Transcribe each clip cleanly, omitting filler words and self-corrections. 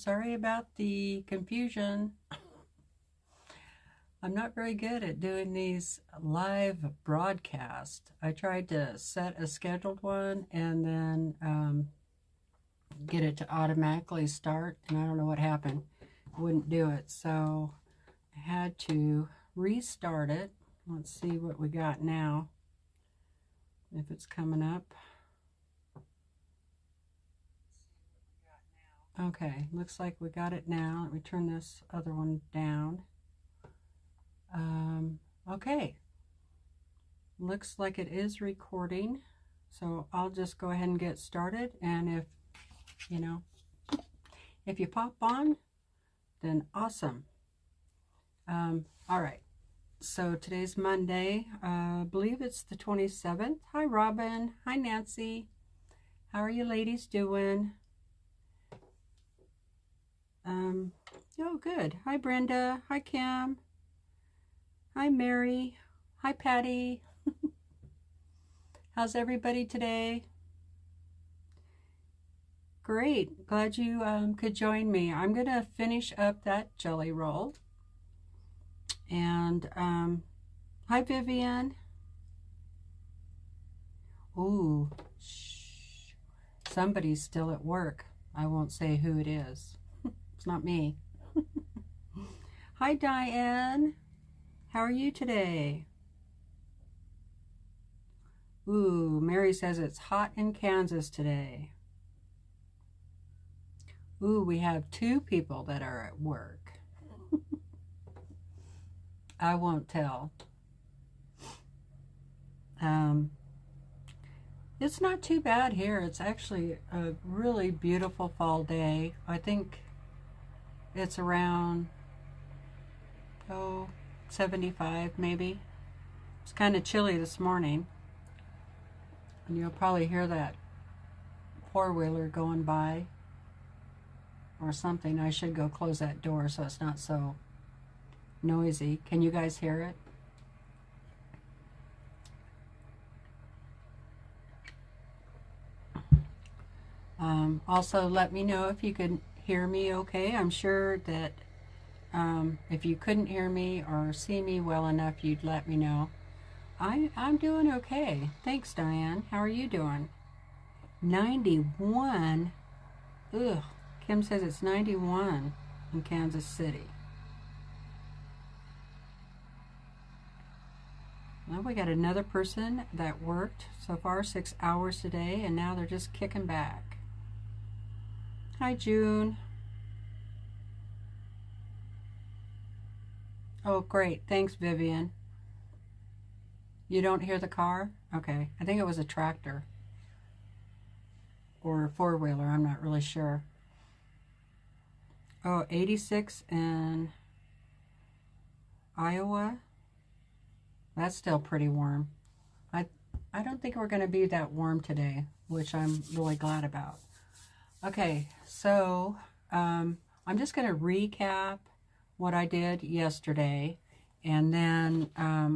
Sorry about the confusion. I'm not very good at doing these live broadcasts. I tried to set a scheduled one and then get it to automatically start, and I don't know what happened. It wouldn't do it, so I had to restart it. Let's see what we got now, if it's coming up. Okay, looks like we got it now. Let me turn this other one down. Okay, looks like it is recording, so I'll just go ahead and get started, and if you pop on, then awesome. All right, so today's Monday. I believe it's the 27th. Hi Robin, hi Nancy, how are you ladies doing? Oh, good. Hi, Brenda. Hi, Kim. Hi, Mary. Hi, Patty. How's everybody today? Great. Glad you could join me. I'm going to finish up that jelly roll. And, hi, Vivian. Ooh, shh. Somebody's still at work. I won't say who it is. It's not me. Hi, Diane. How are you today? Ooh, Mary says it's hot in Kansas today. Ooh, we have 2 people that are at work. I won't tell. It's not too bad here. It's actually a really beautiful fall day. I think it's around 75 maybe. It's kind of chilly this morning, and you'll probably hear that 4-wheeler going by or something. I should go close that door so it's not so noisy. Can you guys hear it? Also, let me know if you can hear me okay. I'm sure that if you couldn't hear me or see me well enough, you'd let me know. I'm doing okay. Thanks, Diane. How are you doing? 91? Ugh. Kim says it's 91 in Kansas City. Well, we got another person that worked so far 6 hours today, and now they're just kicking back. Hi, June. Oh, great. Thanks, Vivian. You don't hear the car? Okay. I think it was a tractor or a 4-wheeler. I'm not really sure. Oh, 86 in Iowa. That's still pretty warm. I don't think we're going to be that warm today, which I'm really glad about. Okay, so I'm just going to recap what I did yesterday, and then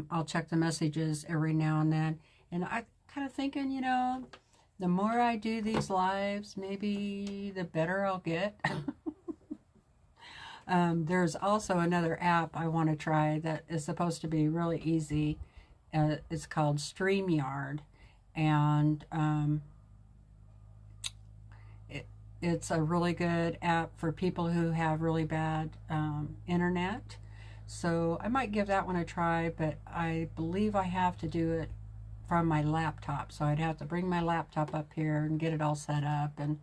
I'll check the messages every now and then. And I kind of thinking, you know, the more I do these lives, maybe the better I'll get. There's also another app I want to try that is supposed to be really easy. It's called StreamYard, and it's a really good app for people who have really bad internet. So I might give that one a try, but I believe I have to do it from my laptop. So I'd have to bring my laptop up here and get it all set up and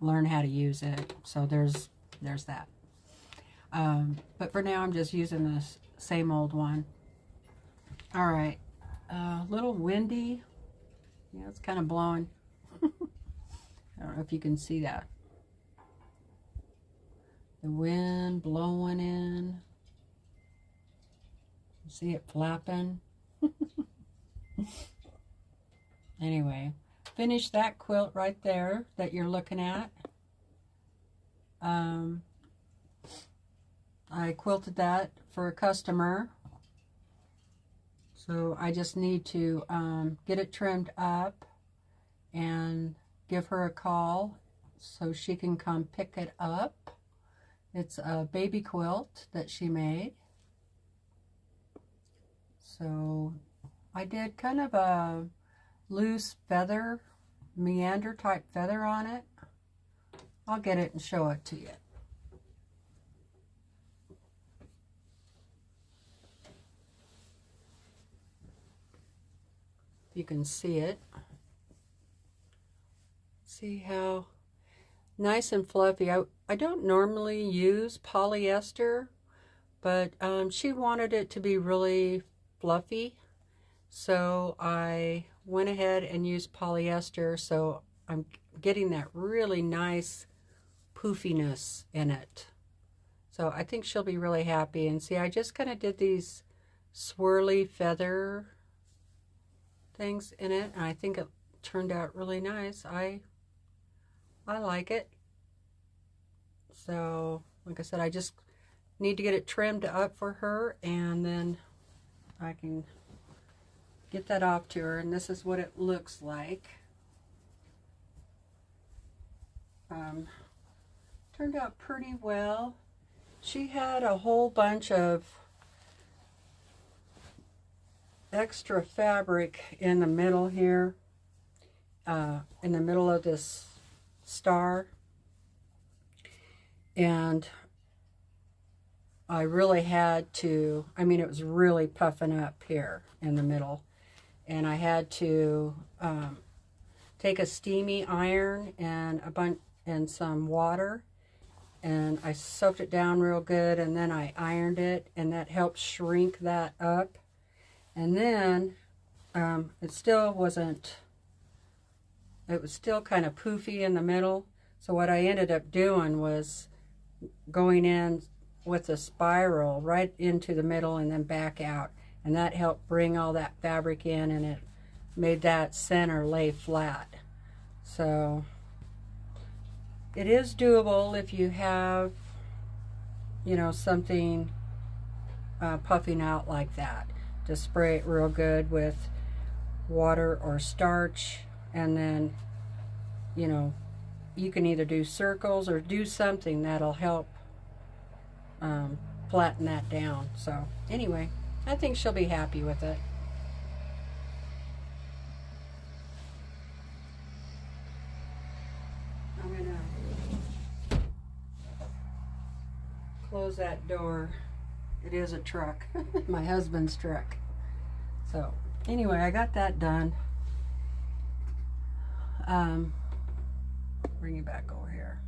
learn how to use it. So there's that. But for now, I'm just using this same old one. All right. A little windy. Yeah, it's kind of blowing. I don't know if you can see that. The wind blowing in. See it flapping. Anyway, finish that quilt right there that you're looking at. I quilted that for a customer. So I just need to get it trimmed up and give her a call so she can come pick it up. It's a baby quilt that she made. So I did kind of a loose feather, meander type feather on it. I'll get it and show it to you. You can see it. See how nice and fluffy. I don't normally use polyester, but she wanted it to be really fluffy, so I went ahead and used polyester, so I'm getting that really nice poofiness in it. So I think she'll be really happy. And see, I just kind of did these swirly feather things in it, and I think it turned out really nice. I like it. So like I said, I just need to get it trimmed up for her, and then I can get that off to her. And this is what it looks like. Turned out pretty well. She had a whole bunch of extra fabric in the middle here, in the middle of this star, and I really had to, I mean, it was really puffing up here in the middle, and I had to take a steamy iron and and some water, and I soaked it down real good, and then I ironed it, and that helped shrink that up. And then it still wasn't, it was still kind of poofy in the middle. So what I ended up doing was going in with a spiral right into the middle and then back out. And that helped bring all that fabric in, and it made that center lay flat. So it is doable if you have, you know, something puffing out like that. Just spray it real good with water or starch, and then, you know, you can either do circles or do something that'll help flatten that down. So anyway, I think she'll be happy with it. I'm gonna close that door. It is a truck, my husband's truck. So anyway, I got that done. Bring you back over here.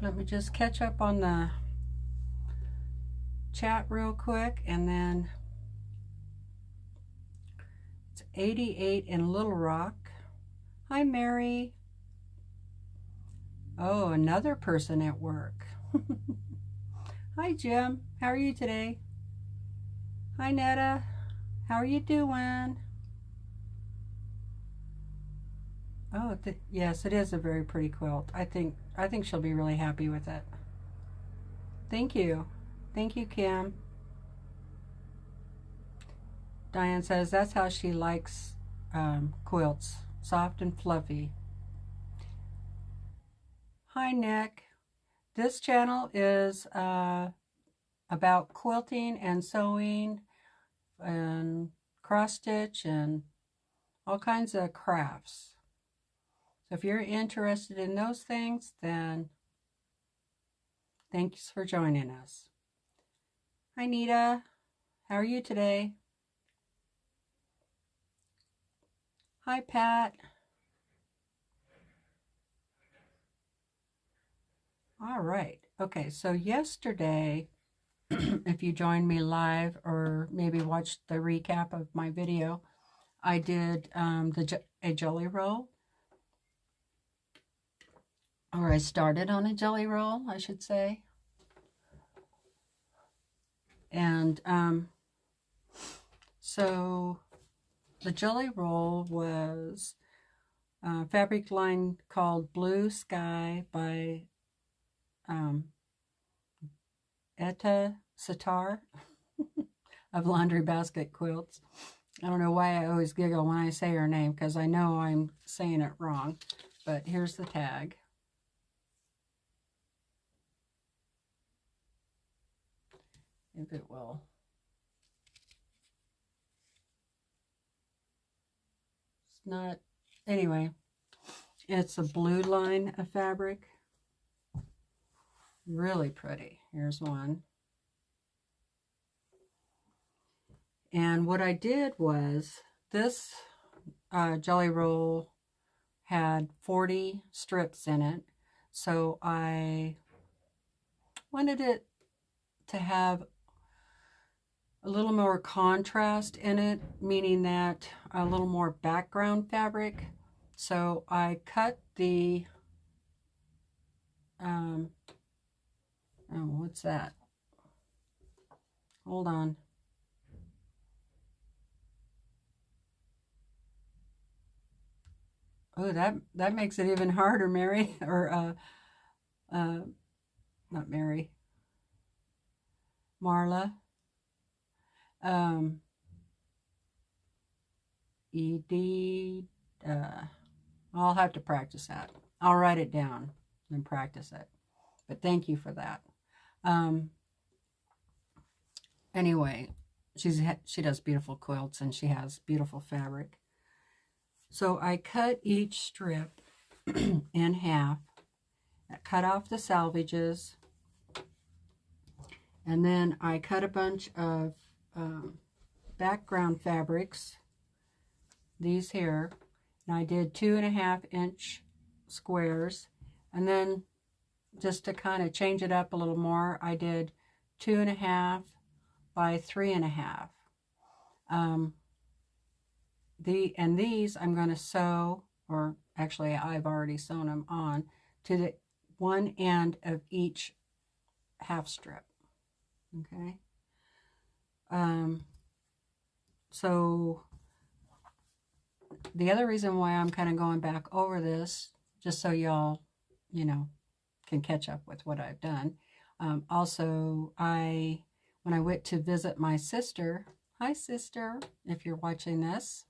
Let me just catch up on the chat real quick, and then it's 88 in Little Rock. Hi, Mary. Oh, another person at work. Hi, Jim. How are you today? Hi, Netta. How are you doing? Oh, yes, it is a very pretty quilt. I think she'll be really happy with it. Thank you. Thank you, Kim. Diane says that's how she likes quilts. Soft and fluffy. Hi, Nick. This channel is about quilting and sewing and cross stitch and all kinds of crafts. So if you're interested in those things, then thanks for joining us. Hi, Nita. How are you today? Hi, Pat. All right. Okay, so yesterday, if you joined me live or maybe watched the recap of my video, I did a jelly roll. Or I started on a jelly roll, I should say. And so the jelly roll was a fabric line called Blue Sky by Etta Sitar of Laundry Basket Quilts. I don't know why I always giggle when I say her name, because I know I'm saying it wrong. but here's the tag. If it will. It's not, anyway, it's a blue line of fabric. Really pretty. Here's one. And what I did was, this jelly roll had 40 strips in it, so I wanted it to have a little more contrast in it, meaning that a little more background fabric. So I cut the oh, what's that? Hold on. Oh, that makes it even harder, Mary. Or not Mary. Marla. ED. I'll have to practice that. I'll write it down and practice it. But thank you for that. Anyway, she does beautiful quilts and she has beautiful fabric. So I cut each strip in half, cut off the salvages, and then I cut a bunch of background fabrics, these here, and I did 2.5 inch squares, and then just to kind of change it up a little more, I did 2.5 by 3.5. And these I'm going to sew, or actually I've already sewn them on, to the one end of each half strip. Okay. So the other reason why I'm kind of going back over this, just so y'all, you know, can catch up with what I've done. Also, when I went to visit my sister, hi sister, if you're watching this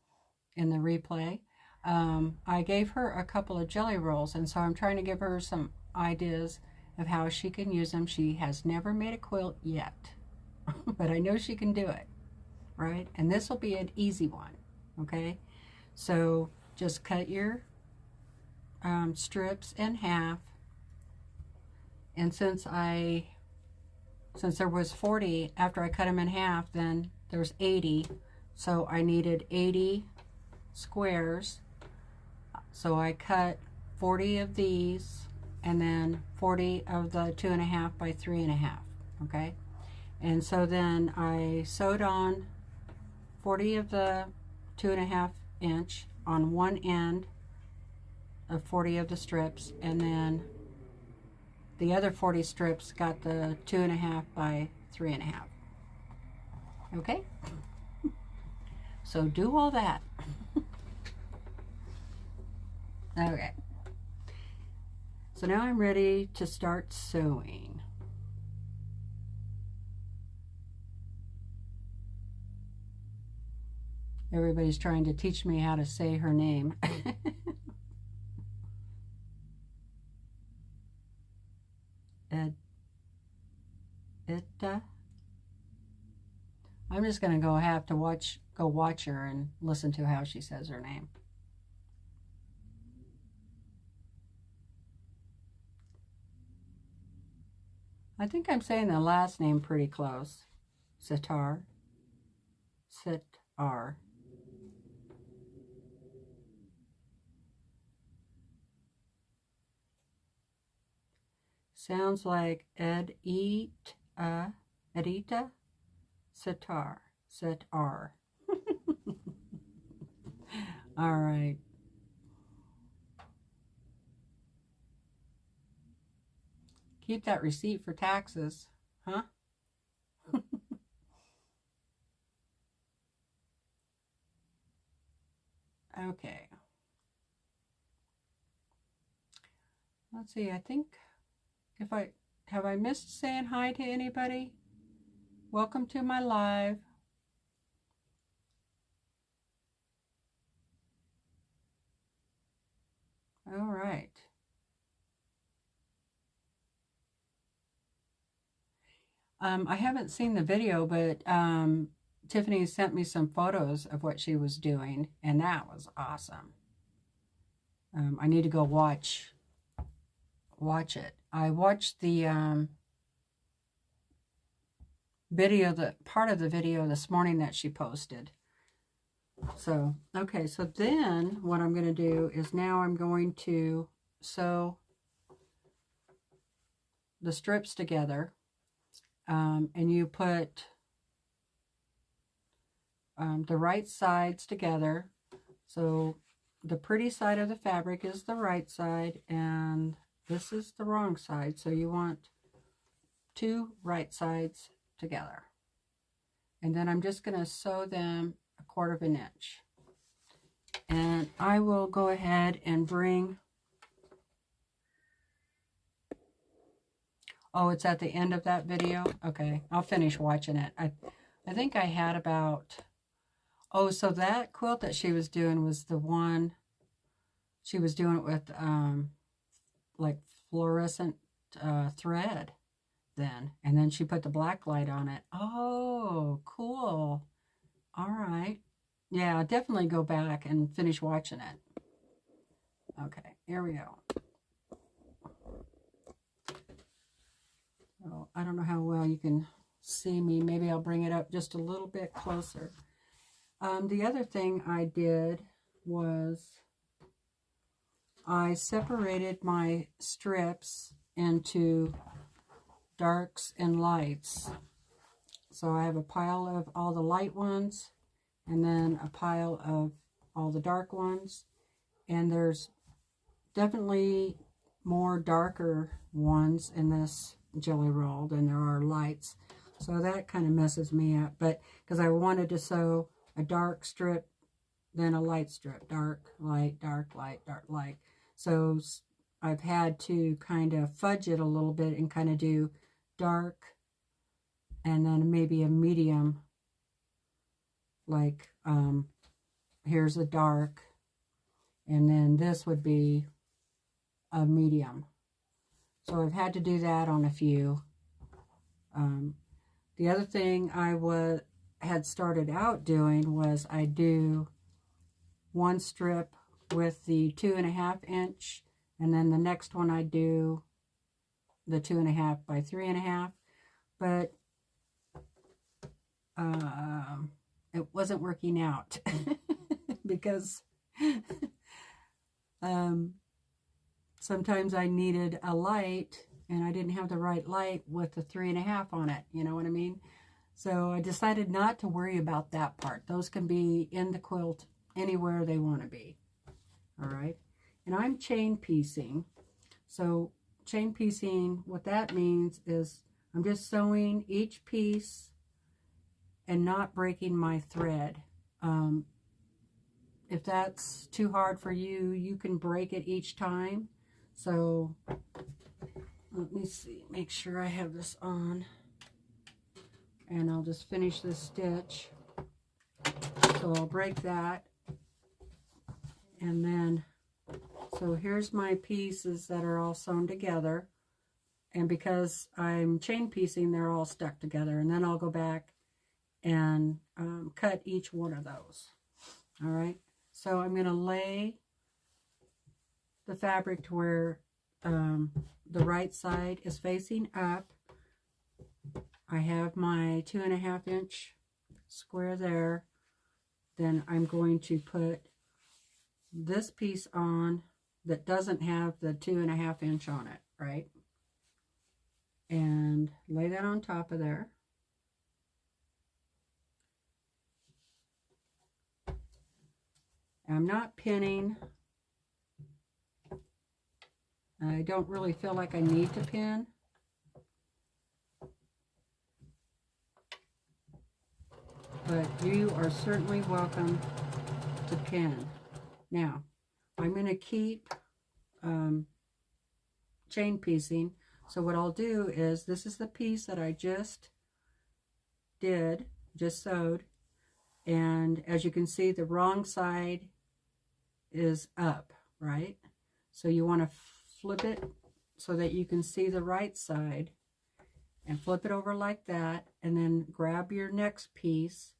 in the replay, I gave her a couple of jelly rolls, and so I'm trying to give her some ideas of how she can use them. She has never made a quilt yet, but I know she can do it, right? And this will be an easy one, okay? So just cut your strips in half, and since there was 40, after I cut them in half, then there's 80, so I needed 80 squares. So I cut 40 of these, and then 40 of the 2.5 by 3.5, okay? And so then I sewed on 40 of the 2.5 inch on one end of 40 of the strips, and then the other 40 strips got the 2.5 by 3.5. Okay? So do all that. Okay. So now I'm ready to start sewing. Everybody's trying to teach me how to say her name. I'm just going to have to go watch her and listen to how she says her name. I think I'm saying the last name pretty close. Sitar. Sitar. Sounds like Edita Sitar. Sitar. All right. Keep that receipt for taxes, huh? Okay. Let's see, I think have I missed saying hi to anybody? Welcome to my live. All right. I haven't seen the video, but Tiffany sent me some photos of what she was doing, and that was awesome. I need to go watch it. I watched the video, the part of the video this morning that she posted. So, okay, so then what I'm going to do is now I'm going to sew the strips together, and you put the right sides together. So the pretty side of the fabric is the right side, and this is the wrong side. So you want two right sides together. And then I'm just going to sew them 1/4 of an inch. And I will go ahead and bring... Oh, it's at the end of that video? Okay, I'll finish watching it. I think I had about... Oh, so that quilt that she was doing was the one... She was doing it with, like, fluorescent thread then. And then she put the black light on it. Oh, cool. All right. Yeah, I'll definitely go back and finish watching it. Okay, here we go. Oh, I don't know how well you can see me. Maybe I'll bring it up just a little bit closer. The other thing I did was I separated my strips into darks and lights. So I have a pile of all the light ones, and then a pile of all the dark ones. And there's definitely more darker ones in this jelly roll than there are lights. So that kind of messes me up. But because I wanted to sew a dark strip, then a light strip. Dark, light, dark, light, dark, light. So I've had to kind of fudge it a little bit and kind of do dark, and then maybe a medium, like here's a dark, and then this would be a medium. So I've had to do that on a few. The other thing I had started out doing was I do one strip with the 2.5 inch, and then the next one I do the 2.5 by 3.5, but it wasn't working out because sometimes I needed a light and I didn't have the right light with the 3.5 on it, you know what I mean? So I decided not to worry about that part. Those can be in the quilt anywhere they want to be. All right, and I'm chain piecing. So chain piecing, what that means is I'm just sewing each piece and not breaking my thread. If that's too hard for you, you can break it each time. So let me see, make sure I have this on, and I'll just finish this stitch. So I'll break that, and then so here's my pieces that are all sewn together, and because I'm chain piecing, they're all stuck together, and then I'll go back and cut each one of those. All right, so I'm going to lay the fabric to where the right side is facing up. I have my 2.5 inch square there. Then I'm going to put this piece on that doesn't have the 2.5 inch on it, right? And lay that on top of there. I'm not pinning. I don't really feel like I need to pin. But you are certainly welcome to pin. Now, I'm going to keep chain piecing. So what I'll do is, this is the piece that I just sewed. And as you can see, the wrong side is up, right? So you want to flip it so that you can see the right side. and flip it over like that, and then grab your next piece,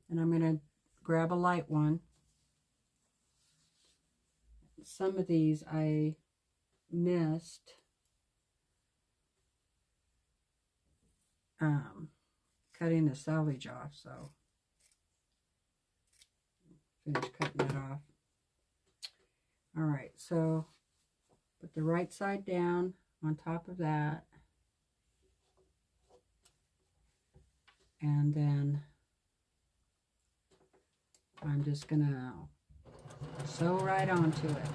and I'm going to grab a light one. Some of these I missed cutting the selvage off, so finish cutting it off. All right, so put the right side down on top of that, and then I'm just gonna sew right onto it.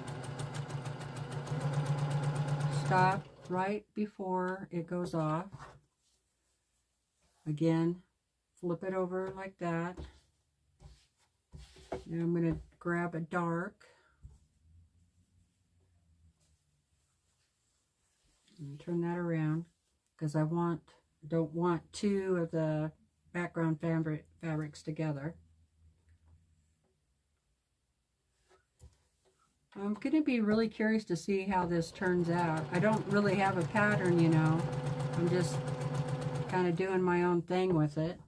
Stop right before it goes off. Again, flip it over like that. Now I'm going to grab a dark and turn that around, because I don't want two of the background fabrics together. I'm going to be really curious to see how this turns out. I don't really have a pattern, you know. I'm just kind of doing my own thing with it.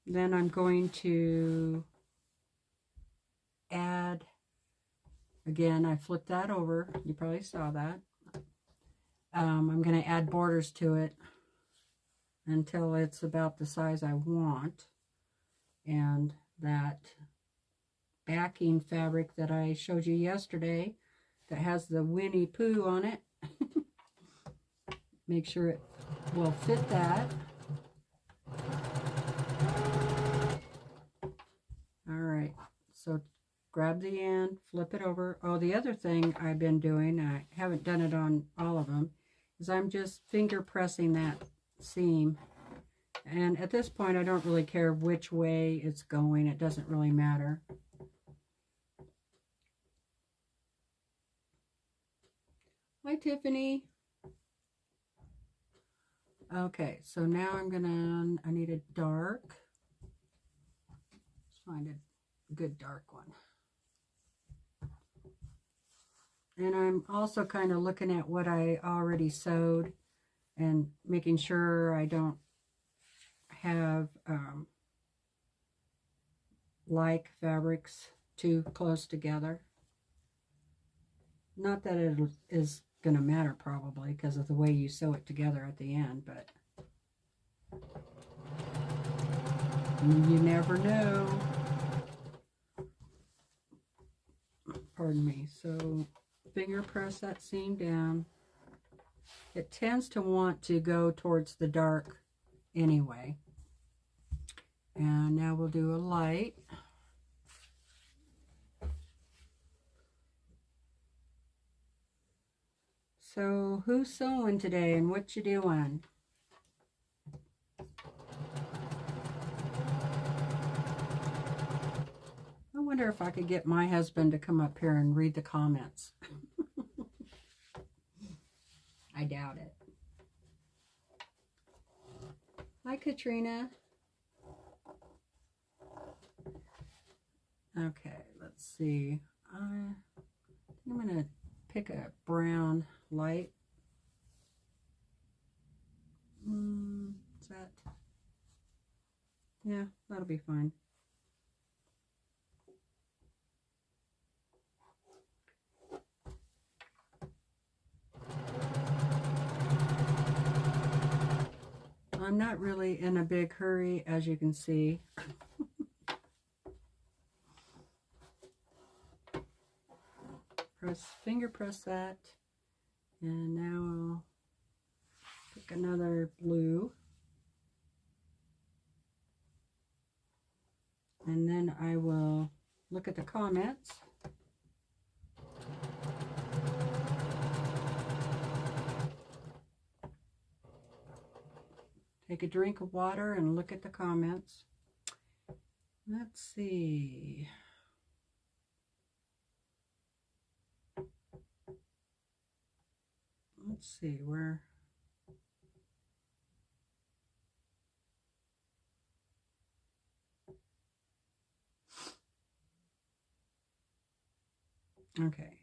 Then I'm going to add, again, I flipped that over. You probably saw that. I'm going to add borders to it until it's about the size I want. And that backing fabric that I showed you yesterday that has the Winnie Pooh on it, make sure it will fit that. All right, so grab the end, flip it over. Oh, the other thing I've been doing, I haven't done it on all of them, is I'm just finger pressing that seam. And at this point, I don't really care which way it's going. It doesn't really matter. Hi, Tiffany. Okay, so now I need a dark. Let's find a good dark one. And I'm also kind of looking at what I already sewed and making sure I don't have like fabrics too close together. Not that it is going to matter probably because of the way you sew it together at the end, but you never know. Pardon me. So finger press that seam down. It tends to want to go towards the dark anyway. And now we'll do a light. So who's sewing today and what you doing? I wonder if I could get my husband to come up here and read the comments. I doubt it. Hi, Katrina. Okay, let's see. I'm going to pick a brown light. Is that? Yeah, that'll be fine. I'm not really in a big hurry, as you can see. Finger press that, and now I'll pick another blue, and then I will look at the comments. Take a drink of water and look at the comments. Let's see. Let's see where. Okay,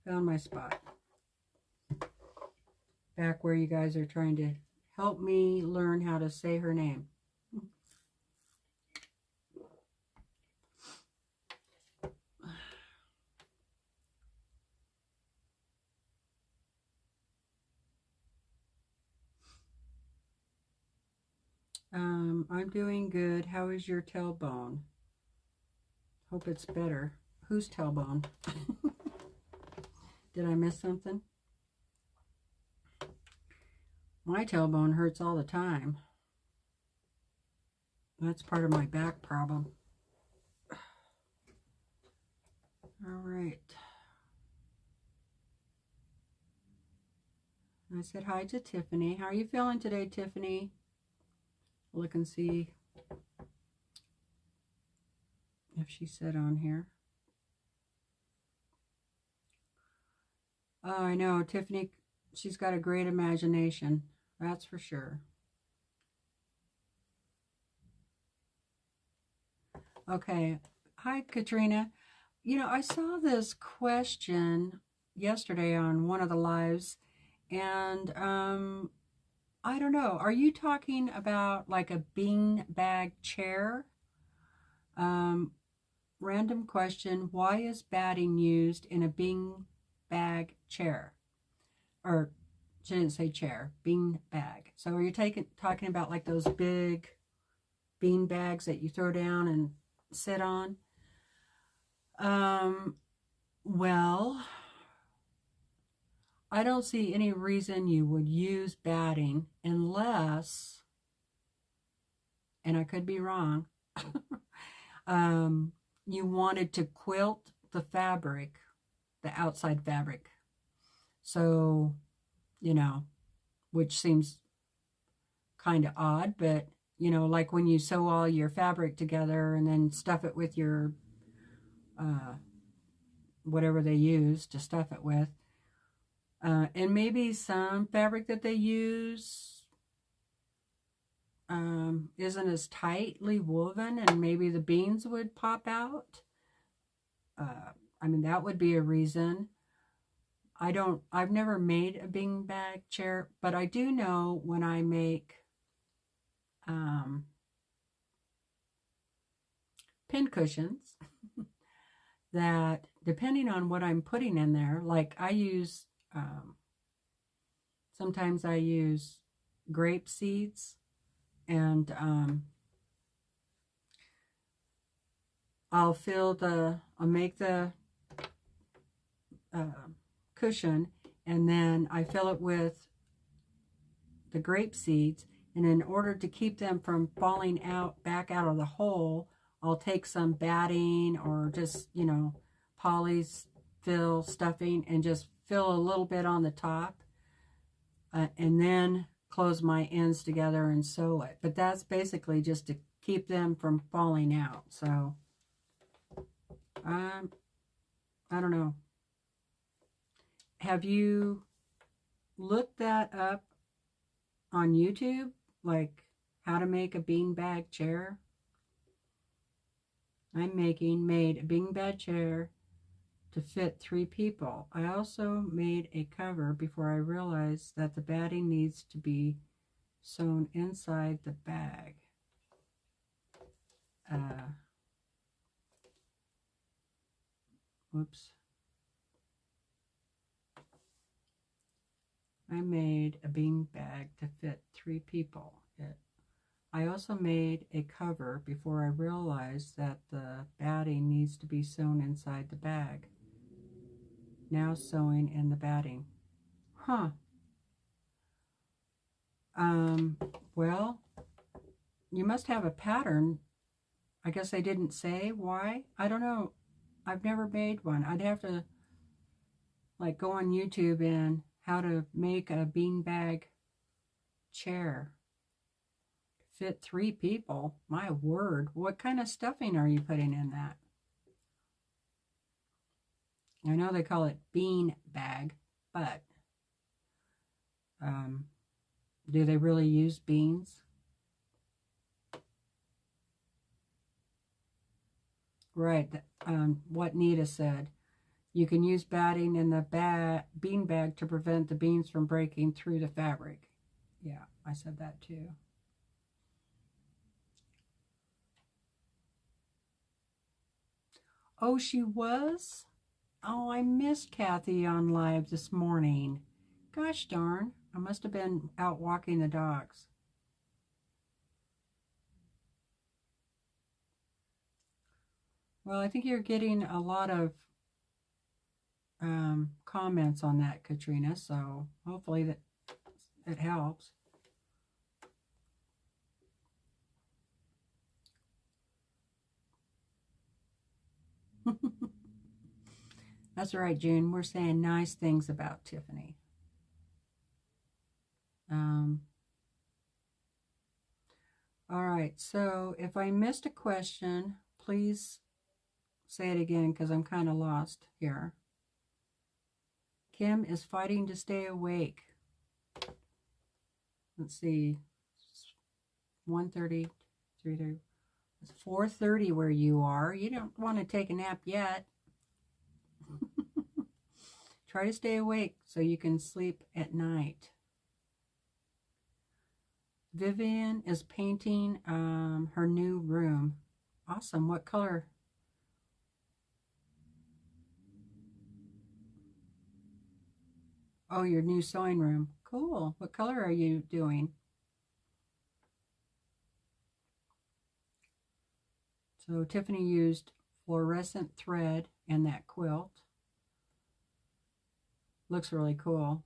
found my spot. back where you guys are trying to help me learn how to say her name. I'm doing good. How is your tailbone? Hope it's better. Whose tailbone? Did I miss something? My tailbone hurts all the time. That's part of my back problem. All right. I said hi to Tiffany. How are you feeling today, Tiffany? Look and see if she said on here. Oh, I know. Tiffany, she's got a great imagination. That's for sure. Okay. Hi, Katrina. You know, I saw this question yesterday on one of the lives, and I don't know. Are you talking about like a bean bag chair? Random question. Why is batting used in a bean bag chair? Or she didn't say chair, bean bag. So are you talking about like those big bean bags that you throw down and sit on? Well, I don't see any reason you would use batting unless, and I could be wrong, you wanted to quilt the fabric, the outside fabric. So, you know, which seems kind of odd, but, you know, like when you sew all your fabric together and then stuff it with your, whatever they use to stuff it with. And maybe some fabric that they use isn't as tightly woven, and maybe the beans would pop out. I mean, that would be a reason. I've never made a bean bag chair, but I do know when I make pin cushions that depending on what I'm putting in there, like I use, sometimes I use grape seeds, and I'll make the cushion, and then I fill it with the grape seeds, and in order to keep them from falling out back out of the hole, I'll take some batting or just, you know, polyfill stuffing and just fill a little bit on the top, and then close my ends together and sew it. But that's basically just to keep them from falling out. So I don't know. Have you looked that up on YouTube? Like how to make a beanbag chair? I made a beanbag chair to fit 3 people. I also made a cover before I realized that the batting needs to be sewn inside the bag. Whoops. I made a bean bag to fit 3 people. I also made a cover before I realized that the batting needs to be sewn inside the bag. Now sewing in the batting. Huh. Well, you must have a pattern. I guess they didn't say why. I don't know. I've never made one. I'd have to like go on YouTube and how to make a beanbag chair. Fit 3 people. My word. What kind of stuffing are you putting in that? I know they call it bean bag, but do they really use beans? Right. What Nita said. You can use batting in the bean bag to prevent the beans from breaking through the fabric. Yeah, I said that too. Oh, she was? Oh, I missed Kathy on live this morning. Gosh darn, I must have been out walking the dogs. Well, I think you're getting a lot of comments on that, Katrina, so hopefully that it helps. That's right, June. We're saying nice things about Tiffany. All right, so if I missed a question, please say it again because I'm kind of lost here. Kim is fighting to stay awake. Let's see. 1:30, 3:30. It's 4:30 where you are. You don't want to take a nap yet. Try to stay awake so you can sleep at night. Vivian is painting her new room. Awesome. What color? Oh, your new sewing room. Cool. What color are you doing? So Tiffany used fluorescent thread and that quilt. Looks really cool.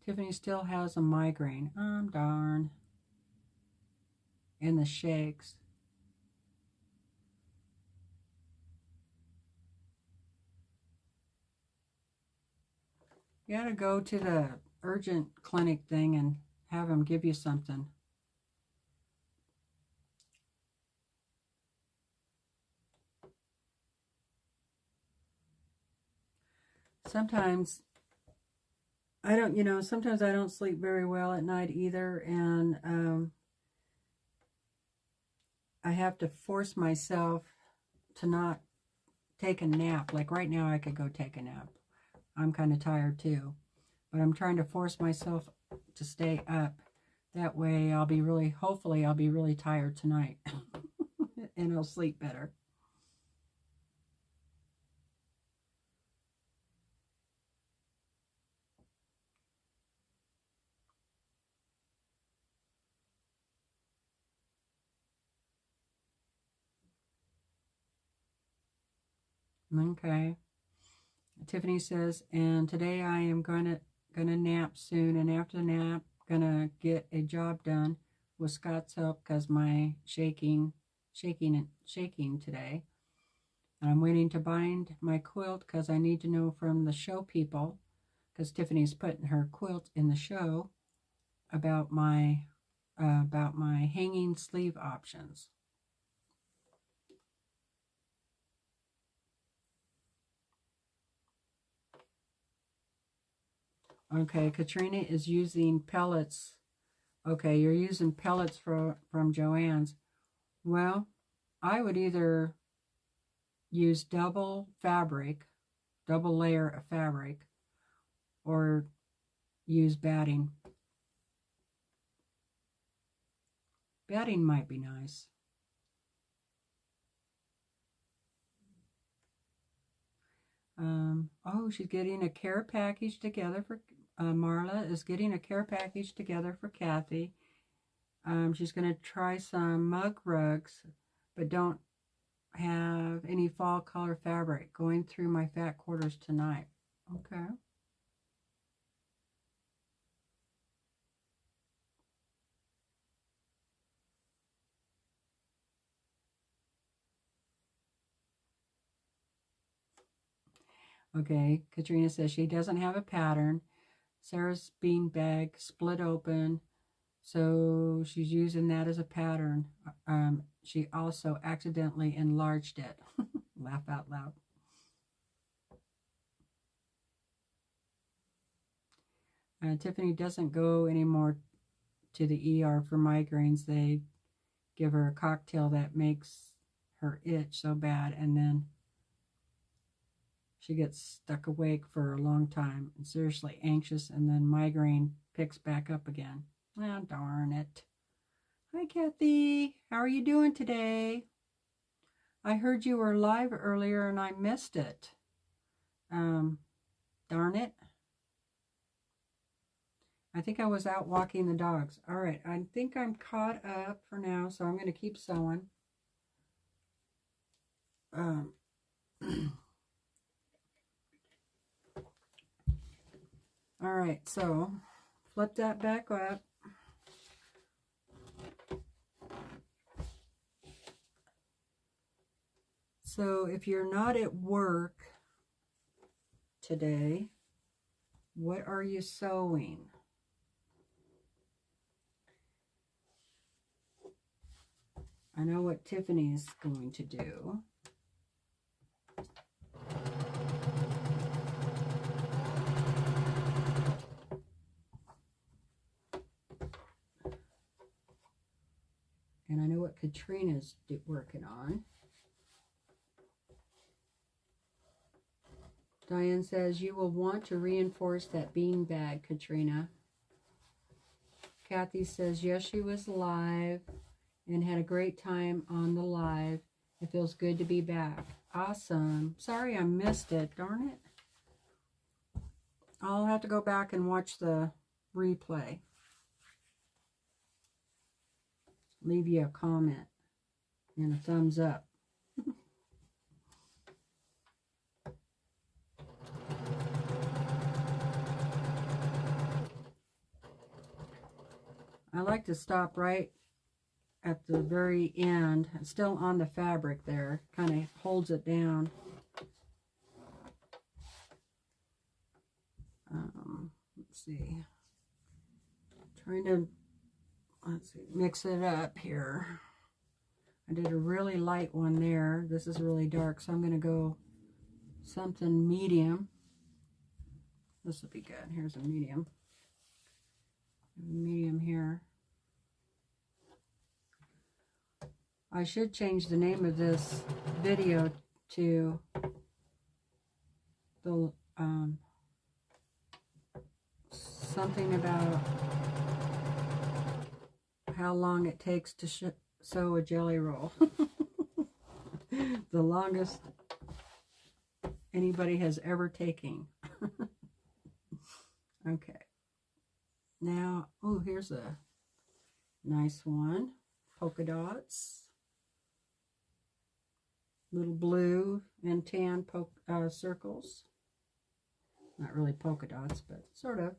Tiffany still has a migraine. Darn. And the shakes. You gotta go to the urgent clinic thing and have them give you something. Sometimes I don't, sometimes I don't sleep very well at night either, and I have to force myself to not take a nap. Like right now, I could go take a nap. I'm kind of tired too, but I'm trying to force myself to stay up. That way hopefully I'll be really tired tonight and I'll sleep better. Okay. Tiffany says, and today I am gonna nap soon, and after the nap, gonna get a job done with Scott's help because my shaking today. And I'm waiting to bind my quilt because I need to know from the show people, because Tiffany's putting her quilt in the show, about my hanging sleeve options. Okay, Katrina is using pellets. Okay, you're using pellets from Joann's. Well, I would either use double layer of fabric, or use batting. Batting might be nice. Oh, she's getting a care package together for, Marla is getting a care package together for Kathy. She's going to try some mug rugs, but don't have any fall color fabric. Going through my fat quarters tonight. Okay. Okay, Katrina says she doesn't have a pattern. Sarah's bean bag split open, so she's using that as a pattern. She also accidentally enlarged it. Laugh out loud. Tiffany doesn't go anymore to the ER for migraines. They give her a cocktail that makes her itch so bad, and then she gets stuck awake for a long time and seriously anxious, and then migraine picks back up again. Ah, darn it. Hi, Kathy. How are you doing today? I heard you were live earlier and I missed it. Darn it. I think I was out walking the dogs. All right, I think I'm caught up for now, so I'm going to keep sewing. All right, so flip that back up. So if you're not at work today, what are you sewing? I know what Tiffany's going to do. And I know what Katrina's working on. Diane says, you will want to reinforce that bean bag, Katrina. Kathy says, yes, she was live and had a great time on the live. It feels good to be back. Awesome. Sorry I missed it. Darn it. I'll have to go back and watch the replay. Leave you a comment and a thumbs up. I like to stop right at the very end. It's still on the fabric there. Kind of holds it down. Let's see. Trying to, mix it up here. I did a really light one there. This is really dark, so I'm going to go something medium. This will be good. Here's a medium. Medium here. I should change the name of this video to the something about how long it takes to sew a jelly roll. The longest anybody has ever taken. Okay. Now, oh, here's a nice one. Polka dots. Little blue and tan circles. Not really polka dots, but sort of.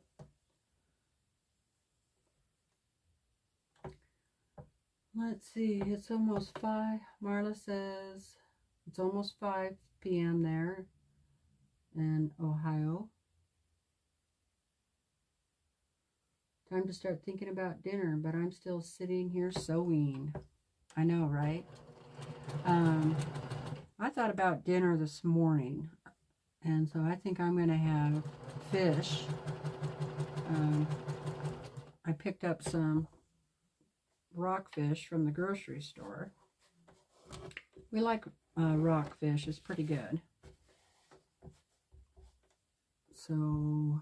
Let's see, it's almost 5. Marla says it's almost 5 p.m. there in Ohio. Time to start thinking about dinner, but I'm still sitting here sewing. I know, right? I thought about dinner this morning, and so I think I'm going to have fish. I picked up some rockfish from the grocery store. We like rockfish. It's pretty good. So I'm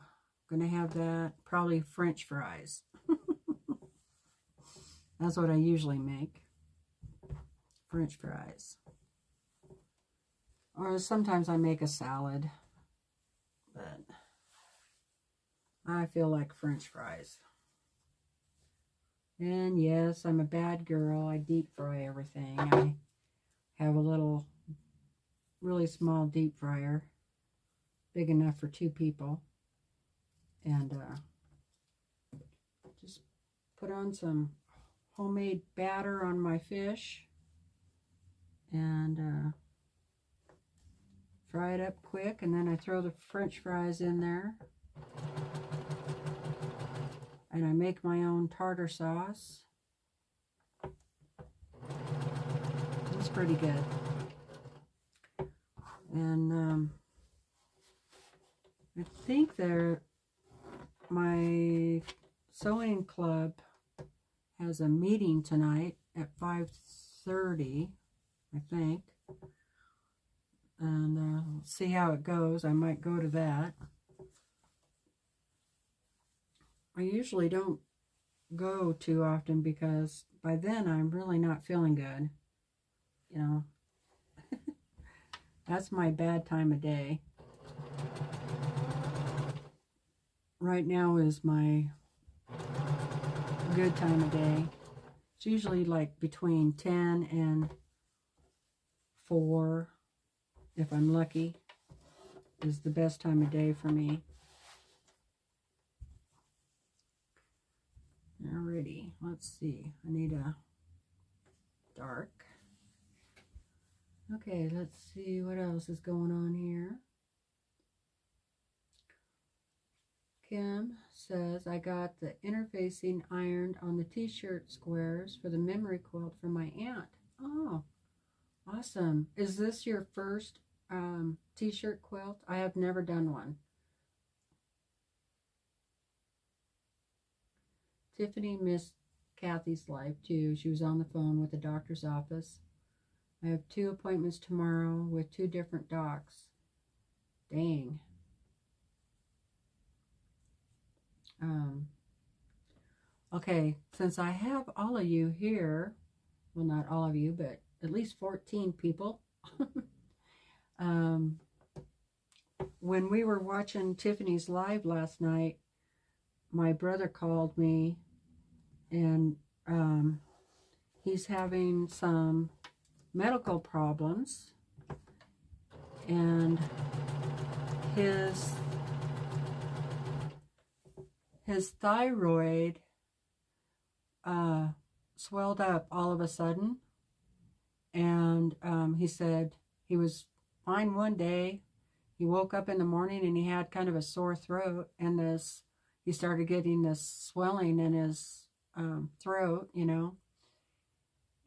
going to have that. Probably French fries. That's what I usually make. French fries. Or sometimes I make a salad. But I feel like French fries. And yes, I'm a bad girl. I deep fry everything. I have a little, really small deep fryer. Big enough for 2 people. And just put on some homemade batter on my fish. And fry it up quick. And then I throw the French fries in there. And I make my own tartar sauce. It's pretty good. And I think my sewing club has a meeting tonight at 5:30, I think. And see how it goes. I might go to that. I usually don't go too often because by then I'm really not feeling good. You know, that's my bad time of day. Right now is my good time of day. It's usually like between 10 and 4, if I'm lucky, is the best time of day for me. Alrighty, let's see. I need a dark. Okay, let's see what else is going on here. Kim says, I got the interfacing ironed on the t-shirt squares for the memory quilt for my aunt. Oh, awesome. Is this your first t-shirt quilt? I have never done one. Tiffany missed Kathy's life too. She was on the phone with the doctor's office. I have 2 appointments tomorrow with 2 different docs. Dang. Okay, since I have all of you here, well, not all of you, but at least 14 people. When we were watching Tiffany's live last night, my brother called me, and he's having some medical problems, and his thyroid swelled up all of a sudden, and he said he was fine one day. He woke up in the morning and he had kind of a sore throat, and he started getting this swelling in his throat, you know,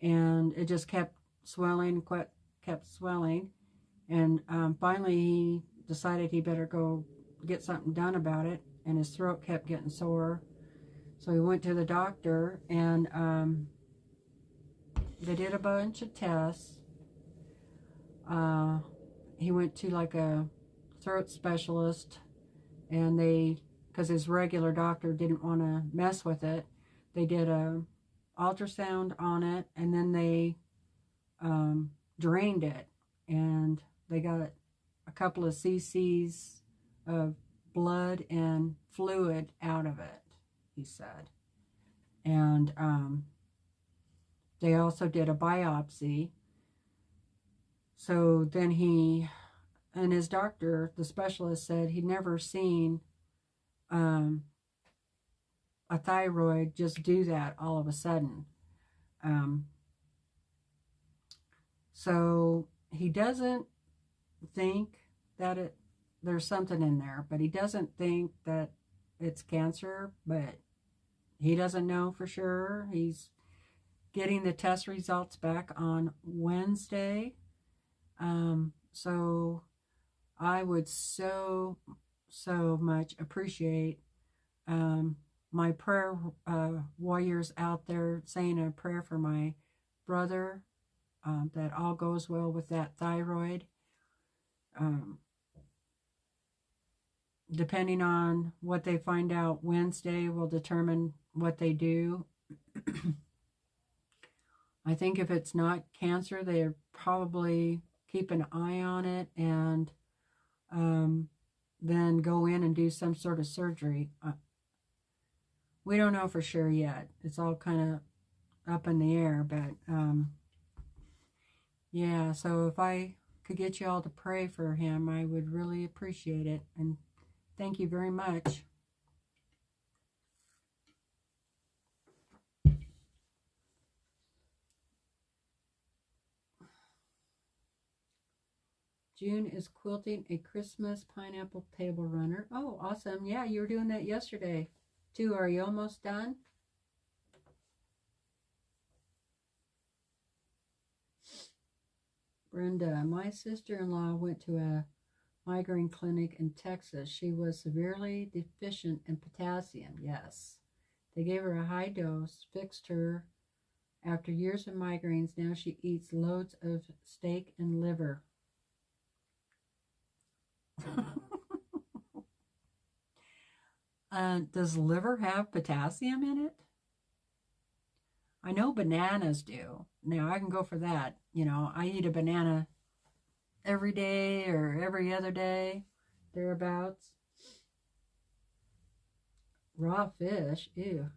and it just kept swelling, kept swelling, and finally he decided he better go get something done about it, and his throat kept getting sore. So he went to the doctor, and they did a bunch of tests. He went to like a throat specialist, and because his regular doctor didn't want to mess with it, they did a ultrasound on it, and then they drained it, and they got a couple of cc's of blood and fluid out of it, he said. And they also did a biopsy. So then and his doctor, the specialist, said he'd never seen a thyroid just do that all of a sudden. So he doesn't think that there's something in there, but he doesn't think that it's cancer, but he doesn't know for sure. He's getting the test results back on Wednesday. So I would so much appreciate my prayer warriors out there saying a prayer for my brother, that all goes well with that thyroid. Depending on what they find out Wednesday will determine what they do. I think if it's not cancer, they probably keep an eye on it, and then go in and do some sort of surgery. We don't know for sure yet. It's all kind of up in the air, but yeah, so if I could get you all to pray for him, I would really appreciate it, and thank you very much. June is quilting a Christmas pineapple table runner. Oh, awesome. Yeah, you were doing that yesterday too. Are you almost done? Brenda, my sister-in-law went to a migraine clinic in Texas. She was severely deficient in potassium. Yes. They gave her a high dose, fixed her After years of migraines, now she eats loads of steak and liver. Does liver have potassium in it? I know bananas do. Now, I can go for that. You know, I eat a banana every day or every other day, thereabouts. Raw fish, ew.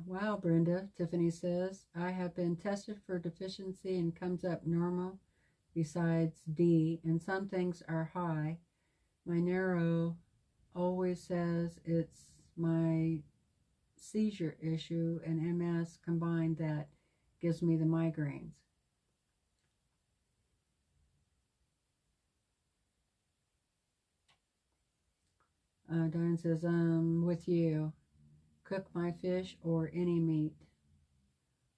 Wow, Brenda, Tiffany says, I have been tested for deficiency and comes up normal besides D, and some things are high. My neuro always says it's my seizure issue and MS combined that gives me the migraines. Diane says, I'm with you. Cook my fish or any meat.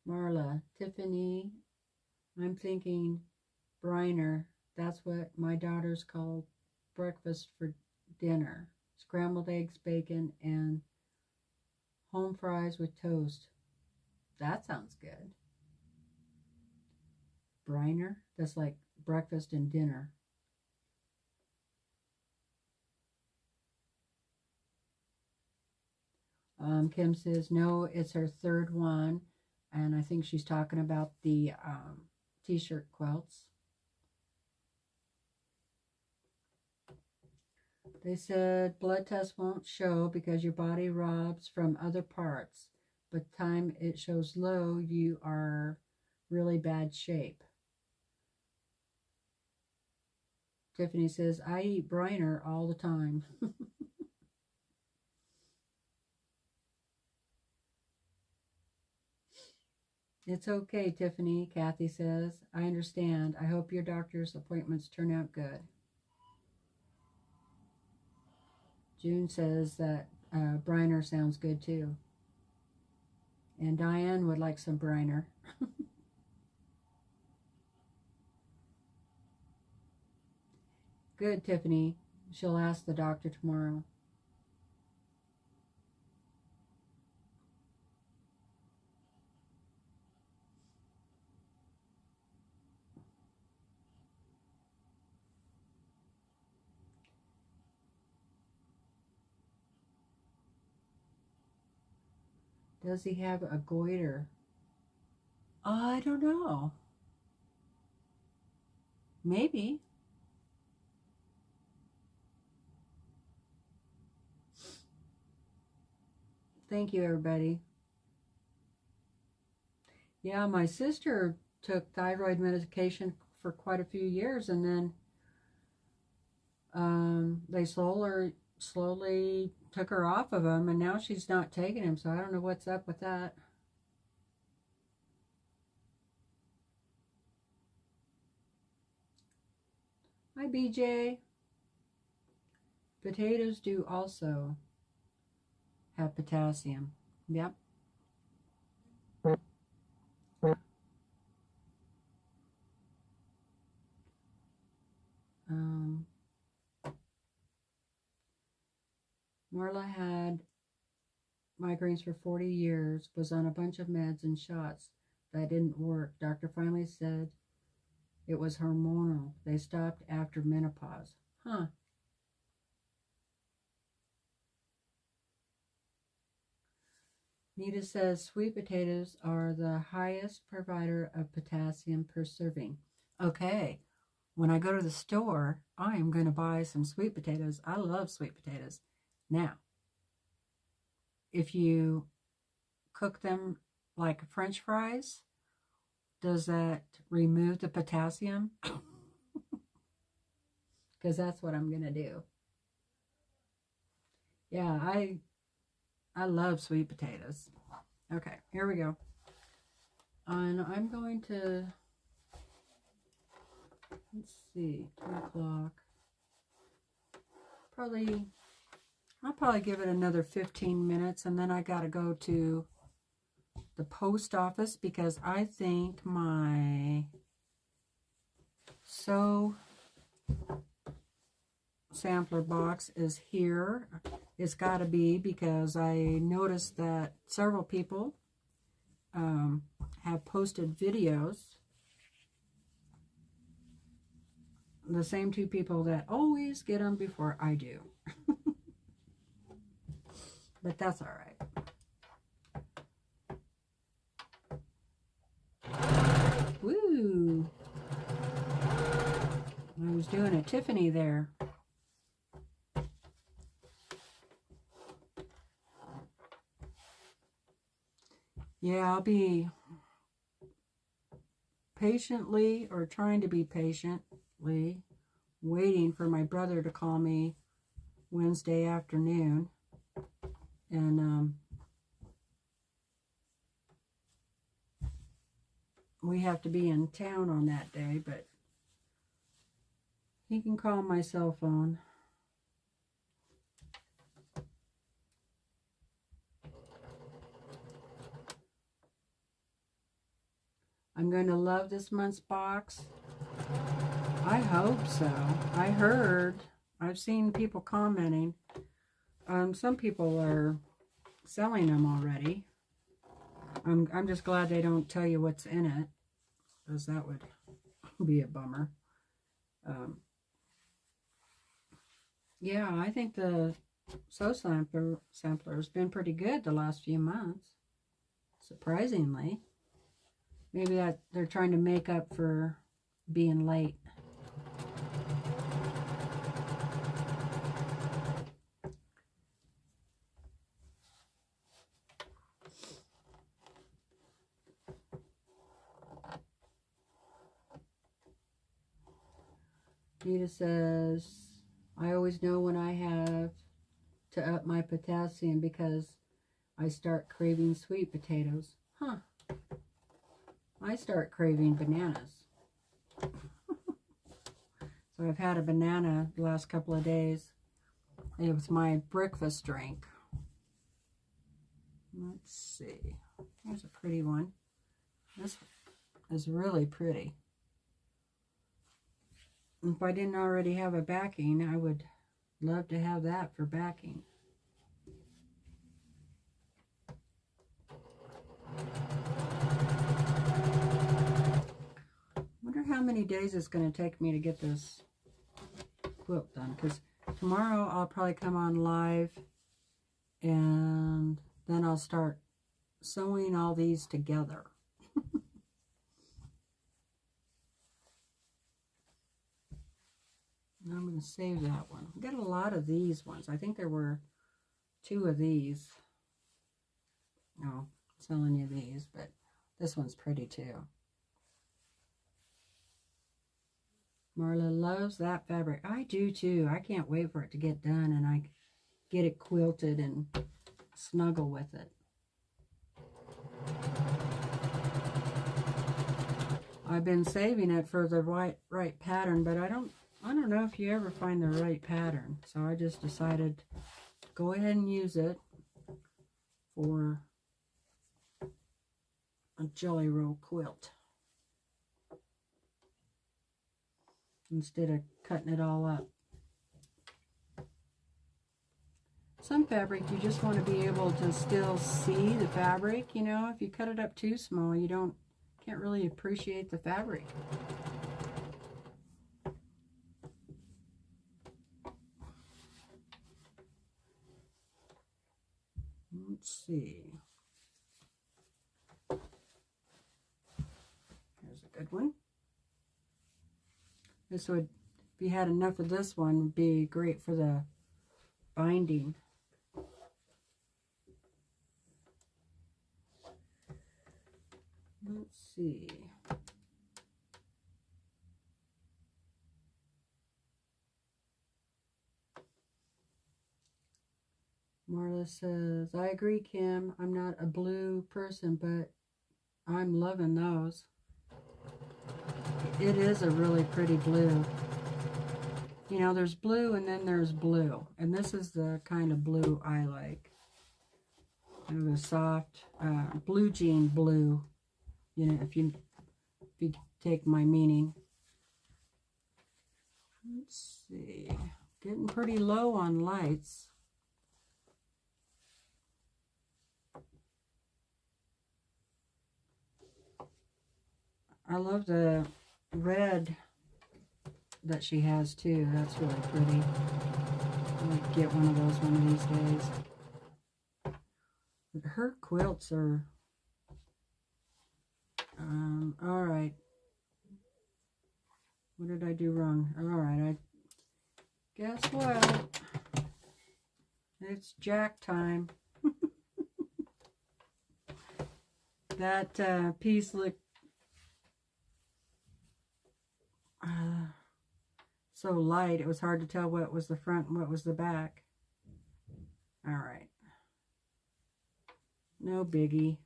Marla, Tiffany, I'm thinking briner. That's what my daughters call breakfast for dinner. Scrambled eggs, bacon, and home fries with toast. That sounds good. Briner? That's like breakfast and dinner. Kim says, no, it's her third one. And I think she's talking about the t-shirt quilts. They said blood tests won't show because your body robs from other parts. But time it shows low, you are really bad shape. Tiffany says, I eat briner all the time. It's okay, Tiffany, Kathy says. I understand. I hope your doctor's appointments turn out good. June says that briner sounds good too. And Diane would like some briner. Good, Tiffany. She'll ask the doctor tomorrow. Does he have a goiter? I don't know. Maybe. Thank you, everybody. Yeah, my sister took thyroid medication for quite a few years, and then they slowly took her off of them, and now she's not taking them, so I don't know what's up with that. Hi, BJ. Potatoes do also have potassium. Yep. Marla had migraines for 40 years, was on a bunch of meds and shots that didn't work. Doctor finally said it was hormonal. They stopped after menopause. Huh. Nita says sweet potatoes are the highest provider of potassium per serving. Okay, when I go to the store, I am going to buy some sweet potatoes. I love sweet potatoes. Now, if you cook them like French fries, does that remove the potassium? Because that's what I'm going to do. Yeah, I love sweet potatoes. Okay, here we go. And I'm going to, let's see, 2 o'clock. I'll probably give it another 15 minutes, and then I got to go to the post office because I think my sew sampler box is here. It's got to be, because I noticed that several people have posted videos. The same two people that always get them before I do. But that's all right. Woo! I was doing a Tiffany there. Yeah, I'll be patiently, or trying to be patiently, waiting for my brother to call me Wednesday afternoon. And we have to be in town on that day, but he can call my cell phone. I'm going to love this month's box. I hope so. I've seen people commenting. Some people are selling them already. I'm just glad they don't tell you what's in it, because that would be a bummer. Yeah, I think the sew sampler has been pretty good the last few months, surprisingly. Maybe that they're trying to make up for being late. Nita says, I always know when I have to up my potassium because I start craving sweet potatoes. Huh. I start craving bananas. So I've had a banana the last couple of days. It was my breakfast drink. Let's see. Here's a pretty one. This is really pretty. If I didn't already have a backing, I would love to have that for backing. Wonder how many days it's going to take me to get this quilt done, because tomorrow I'll probably come on live and then I'll start sewing all these together. I'm going to save that one. I got a lot of these ones. I think there were 2 of these. No, I'm selling you these, but this one's pretty too. Marla loves that fabric. I do too. I can't wait for it to get done and I get it quilted and snuggle with it. I've been saving it for the right pattern, but I don't know if you ever find the right pattern. So I just decided to go ahead and use it for a jelly roll quilt, instead of cutting it all up. Some fabric, you just want to be able to still see the fabric, you know. If you cut it up too small, you can't really appreciate the fabric. Let's see. Here's a good one. This would, if you had enough of this one, would be great for the binding. Let's see. Marla says, I agree, Kim. I'm not a blue person, but I'm loving those. It is a really pretty blue. You know, there's blue and then there's blue. And this is the kind of blue I like. Kind of a soft blue jean blue. You know, if you take my meaning. Let's see. Getting pretty low on lights. I love the red that she has too. That's really pretty. I might get one of those one of these days. But her quilts are all right. What did I do wrong? All right, I guess what? It's jack time. That piece looked so light, it was hard to tell what was the front and what was the back. All right. No biggie.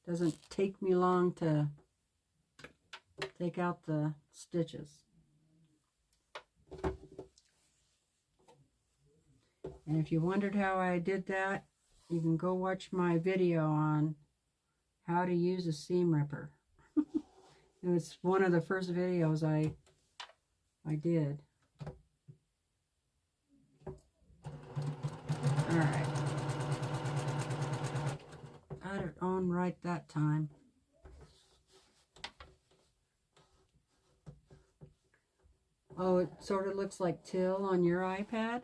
Doesn't take me long to take out the stitches. And if you wondered how I did that, you can go watch my video on how to use a seam ripper. It was one of the first videos I did. Alright. Got it on right that time. Oh, it sort of looks like Till on your iPad?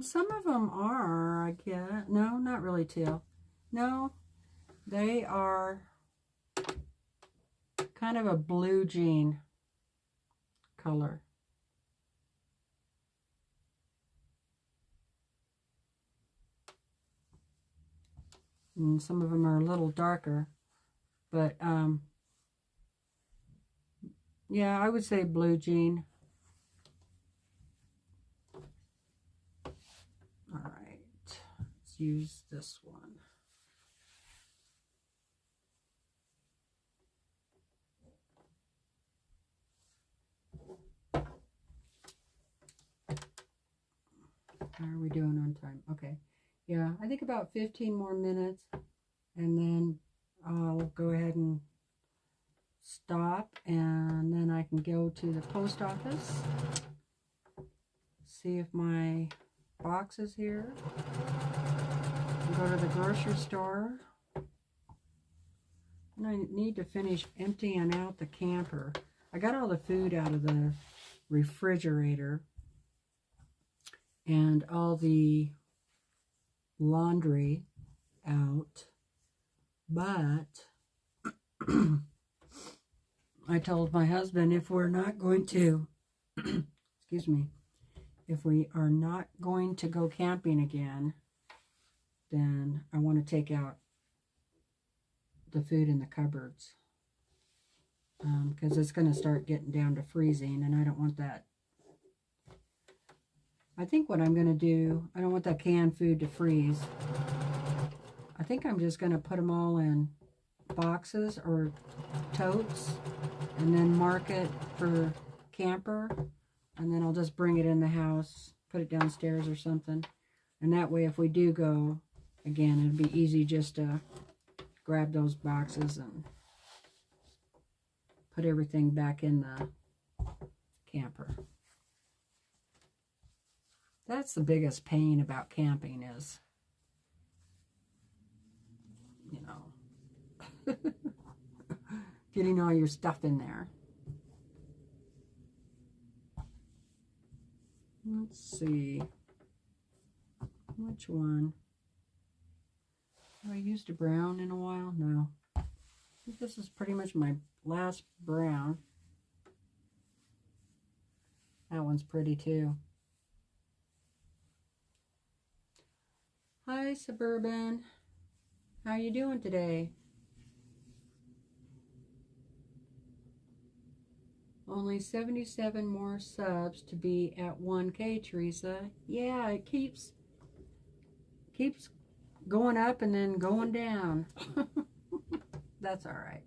Some of them are, I guess. No, not really Till. No, they are kind of a blue jean color. And some of them are a little darker, but yeah, I would say blue jean. All right, let's use this one. How are we doing on time? Okay. Yeah, I think about 15 more minutes, and then I'll go ahead and stop, and then I can go to the post office, see if my box is here, and go to the grocery store. And I need to finish emptying out the camper. I got all the food out of the refrigerator and all the laundry out, but I told my husband if we're not going to excuse me, if we are not going to go camping again, then I want to take out the food in the cupboards, because it's going to start getting down to freezing, and I don't want that. I think what I'm going to do, I don't want that canned food to freeze. I think I'm just going to put them all in boxes or totes and then mark it for camper, and then I'll just bring it in the house, put it downstairs or something. And that way, if we do go again, it'll be easy just to grab those boxes and put everything back in the camper. That's the biggest pain about camping is, you know, getting all your stuff in there. Let's see. Which one? Have I used a brown in a while? No. I think this is pretty much my last brown. That one's pretty too. Hi, Suburban. How you doing today? Only 77 more subs to be at 1K, Teresa. Yeah, it keeps going up and then going down. That's all right.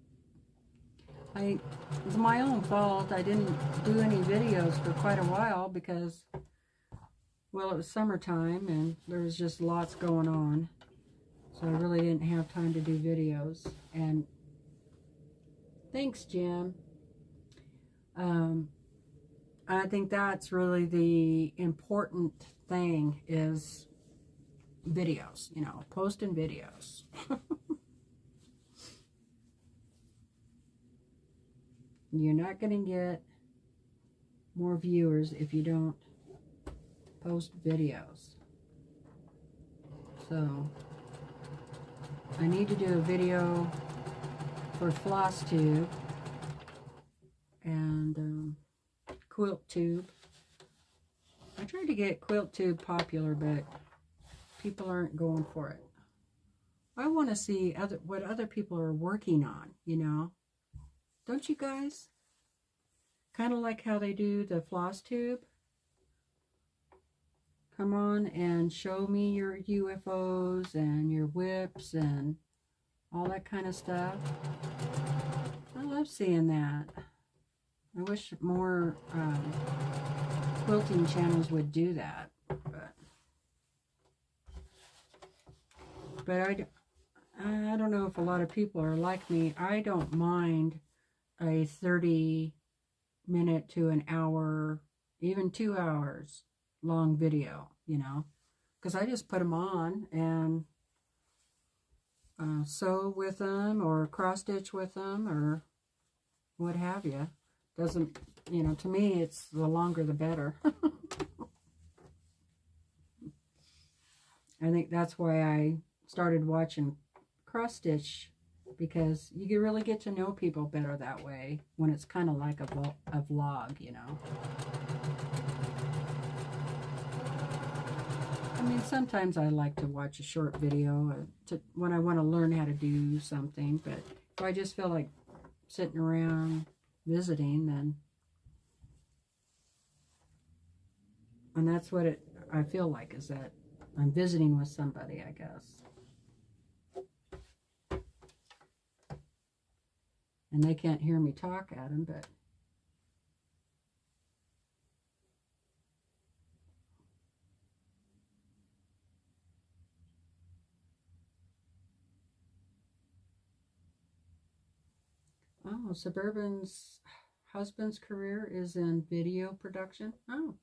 It's my own fault. I didn't do any videos for quite a while because, well, it was summertime and there was just lots going on. So I really didn't have time to do videos. And thanks, Jim. I think that's really the important thing is videos, you know, posting videos. You're not going to get more viewers if you don't post videos. So I need to do a video for FlossTube and QuiltTube. I tried to get QuiltTube popular, but people aren't going for it. I want to see what other people are working on, you know. Don't you guys? Kind of like how they do the FlossTube. Come on and show me your UFOs and your whips and all that kind of stuff. I love seeing that. I wish more quilting channels would do that. But I don't know if a lot of people are like me. I don't mind a 30-minute to an hour, even 2 hours long video, you know, because I just put them on and sew with them or cross stitch with them or what have you. Doesn't, you know, to me it's the longer the better. I think that's why I started watching cross stitch, because you can really get to know people better that way when it's kind of like a vlog, you know. I mean, sometimes I like to watch a short video when I want to learn how to do something, but if I just feel like sitting around visiting, then, and that's what I feel like, is that I'm visiting with somebody, I guess. And they can't hear me talk at them, but oh, Suburban's husband's career is in video production. Oh.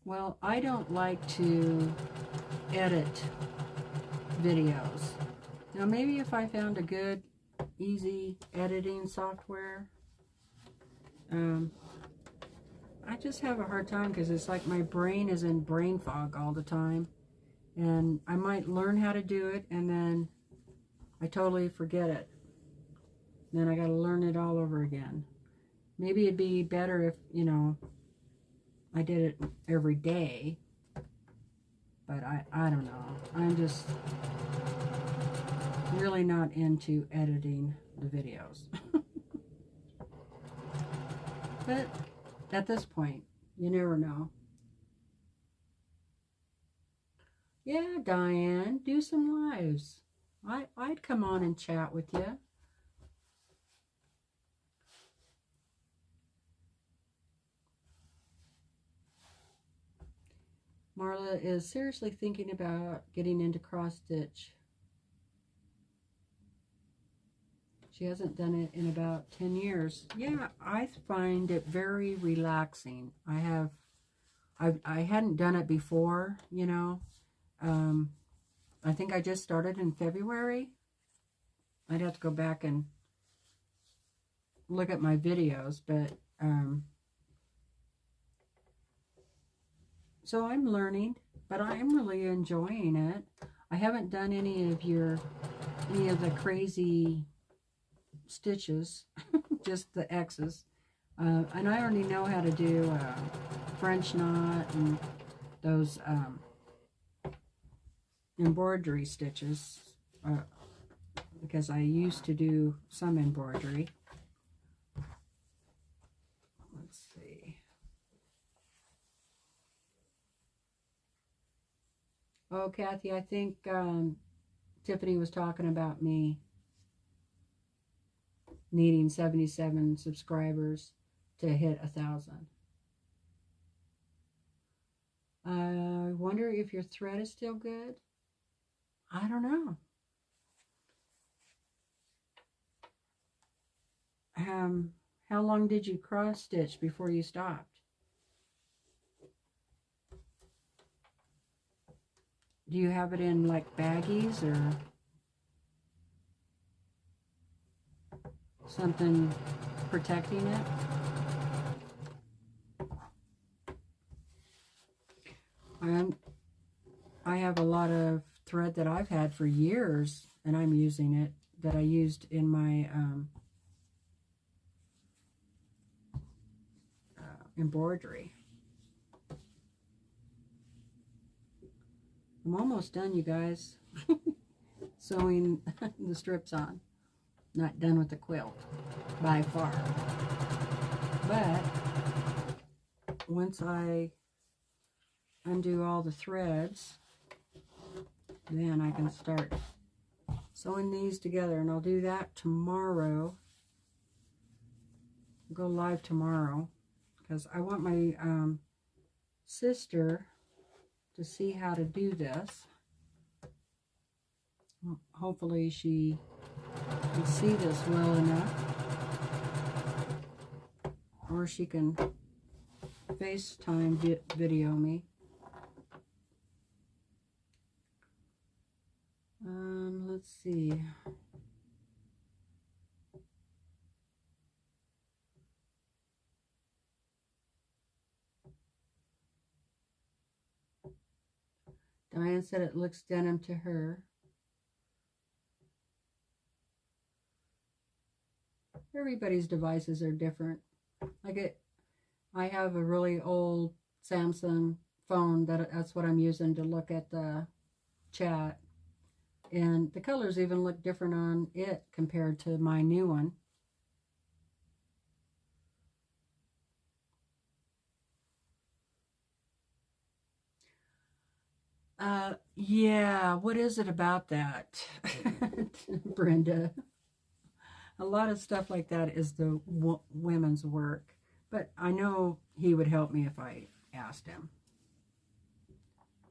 Well, I don't like to edit videos. Now, maybe if I found a good, easy editing software, I just have a hard time because it's like my brain is in brain fog all the time. And I might learn how to do it and then I totally forget it. Then I got to learn it all over again. Maybe it'd be better if, you know, I did it every day, but I don't know. I'm just really not into editing the videos. But at this point, you never know. Yeah, Diane, do some lives. I'd come on and chat with you. Marla is seriously thinking about getting into cross stitch. She hasn't done it in about 10 years. Yeah, I find it very relaxing. I hadn't done it before, you know. I think I just started in February. I'd have to go back and look at my videos, but so I'm learning, but I'm really enjoying it. I haven't done any of the crazy stitches, just the X's. And I already know how to do French knot and those embroidery stitches, because I used to do some embroidery. Let's see. Oh, Kathy, I think Tiffany was talking about me needing 77 subscribers. to hit 1,000. I wonder if your thread is still good. I don't know. How long did you cross stitch before you stopped? Do you have it in like baggies or something protecting it? I have a lot of thread that I've had for years, and I'm using it, that I used in my embroidery. I'm almost done, you guys. Sewing the strips on. Not done with the quilt by far. But once I undo all the threads, then I can start sewing these together, and I'll do that tomorrow. Go live tomorrow because I want my sister to see how to do this. Hopefully she can see this well enough, or she can FaceTime video me. Let's see. Diane said it looks denim to her. Everybody's devices are different. I have a really old Samsung phone that's what I'm using to look at the chat, and the colors even look different on it compared to my new one. Yeah, what is it about that? Brenda. A lot of stuff like that is the women's work, but I know he would help me if I asked him.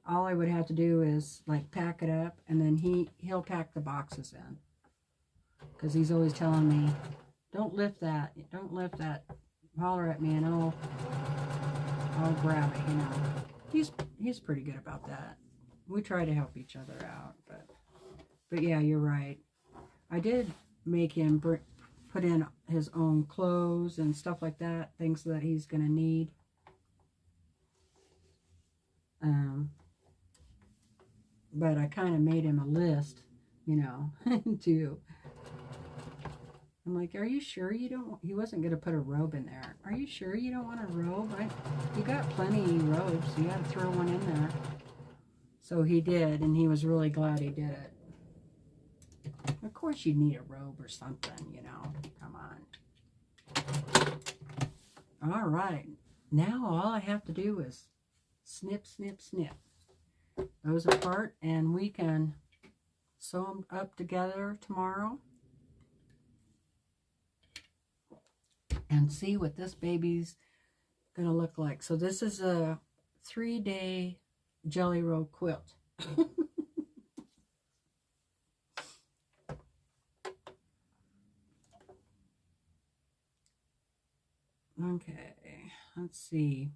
All I would have to do is like pack it up, and then he'll pack the boxes in, because he's always telling me, don't lift that, holler at me and I'll grab it, you know. He's pretty good about that. We try to help each other out, but yeah, you're right. I did make him put in his own clothes and stuff like that, things that he's going to need. But I kind of made him a list, you know, too. I'm like, are you sure you don't, he wasn't going to put a robe in there. Are you sure you don't want a robe? You got plenty of robes, so you got to throw one in there. So he did, and he was really glad he did it. Of course you need a robe or something, you know. Come on. All right. Now all I have to do is snip, snip, snip those apart, and we can sew them up together tomorrow and see what this baby's gonna look like. So this is a 3-day jelly roll quilt. Okay, let's see.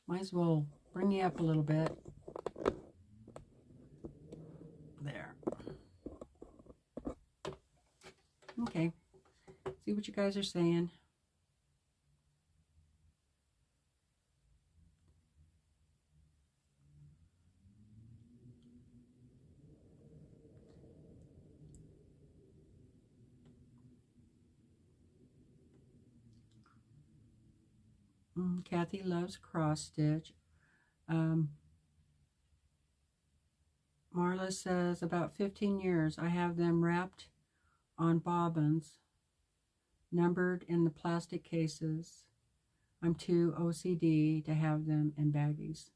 Might as well bring you up a little bit. There. Okay, see what you guys are saying. Kathy loves cross stitch. Marla says about 15 years. I have them wrapped on bobbins, numbered in the plastic cases. I'm too OCD to have them in baggies.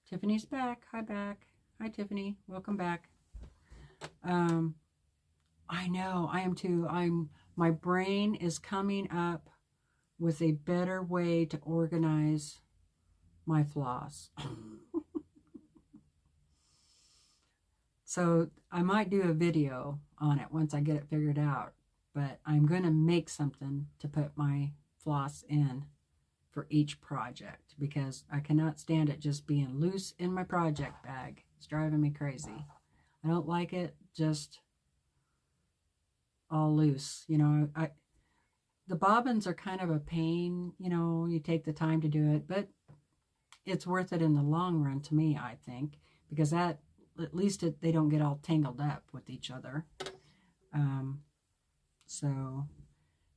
Tiffany's back. Hi, back. Hi, Tiffany. Welcome back. I know. I am too. I'm my brain is coming up with a better way to organize my floss. So I might do a video on it once I get it figured out, but I'm going to make something to put my floss in for each project, because I cannot stand it just being loose in my project bag. It's driving me crazy. I don't like it just all loose. You know, the bobbins are kind of a pain, you know, you take the time to do it, but it's worth it in the long run to me, I think, because that, at least they don't get all tangled up with each other.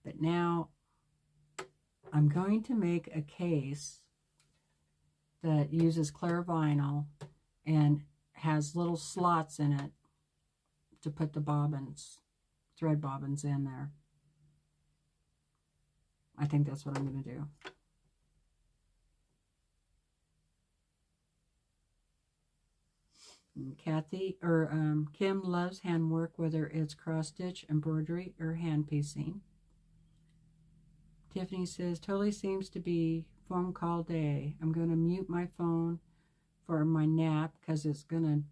But now I'm going to make a case that uses clear vinyl and has little slots in it to put the bobbins, thread bobbins in there. I think that's what I'm going to do. Kim loves handwork, whether it's cross stitch, embroidery, or hand piecing. Tiffany says, totally seems to be phone call day. I'm going to mute my phone for my nap because it's going to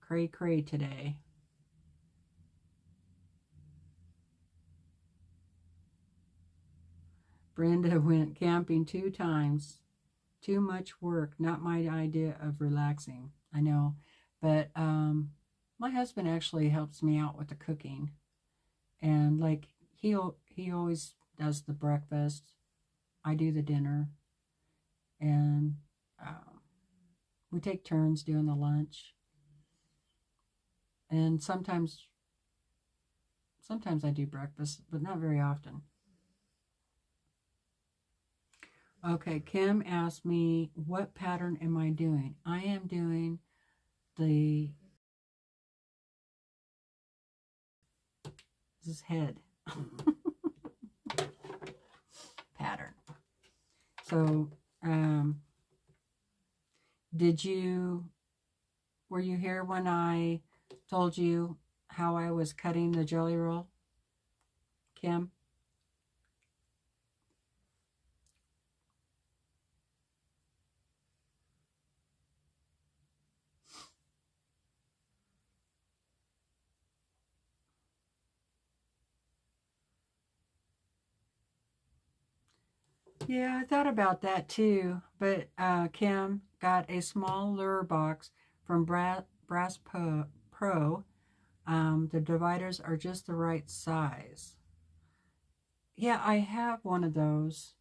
cray today. Brenda went camping 2 times. Too much work, not my idea of relaxing. I know, but my husband actually helps me out with the cooking, and like he always does the breakfast. I do the dinner, and we take turns doing the lunch. And sometimes I do breakfast, but not very often. Okay, Kim asked me, what pattern am I doing? I am doing this is head pattern. So, were you here when I told you how I was cutting the jelly roll, Kim? Yeah, I thought about that too, but Kim got a small lure box from Brass Pro. The dividers are just the right size. Yeah, I have one of those,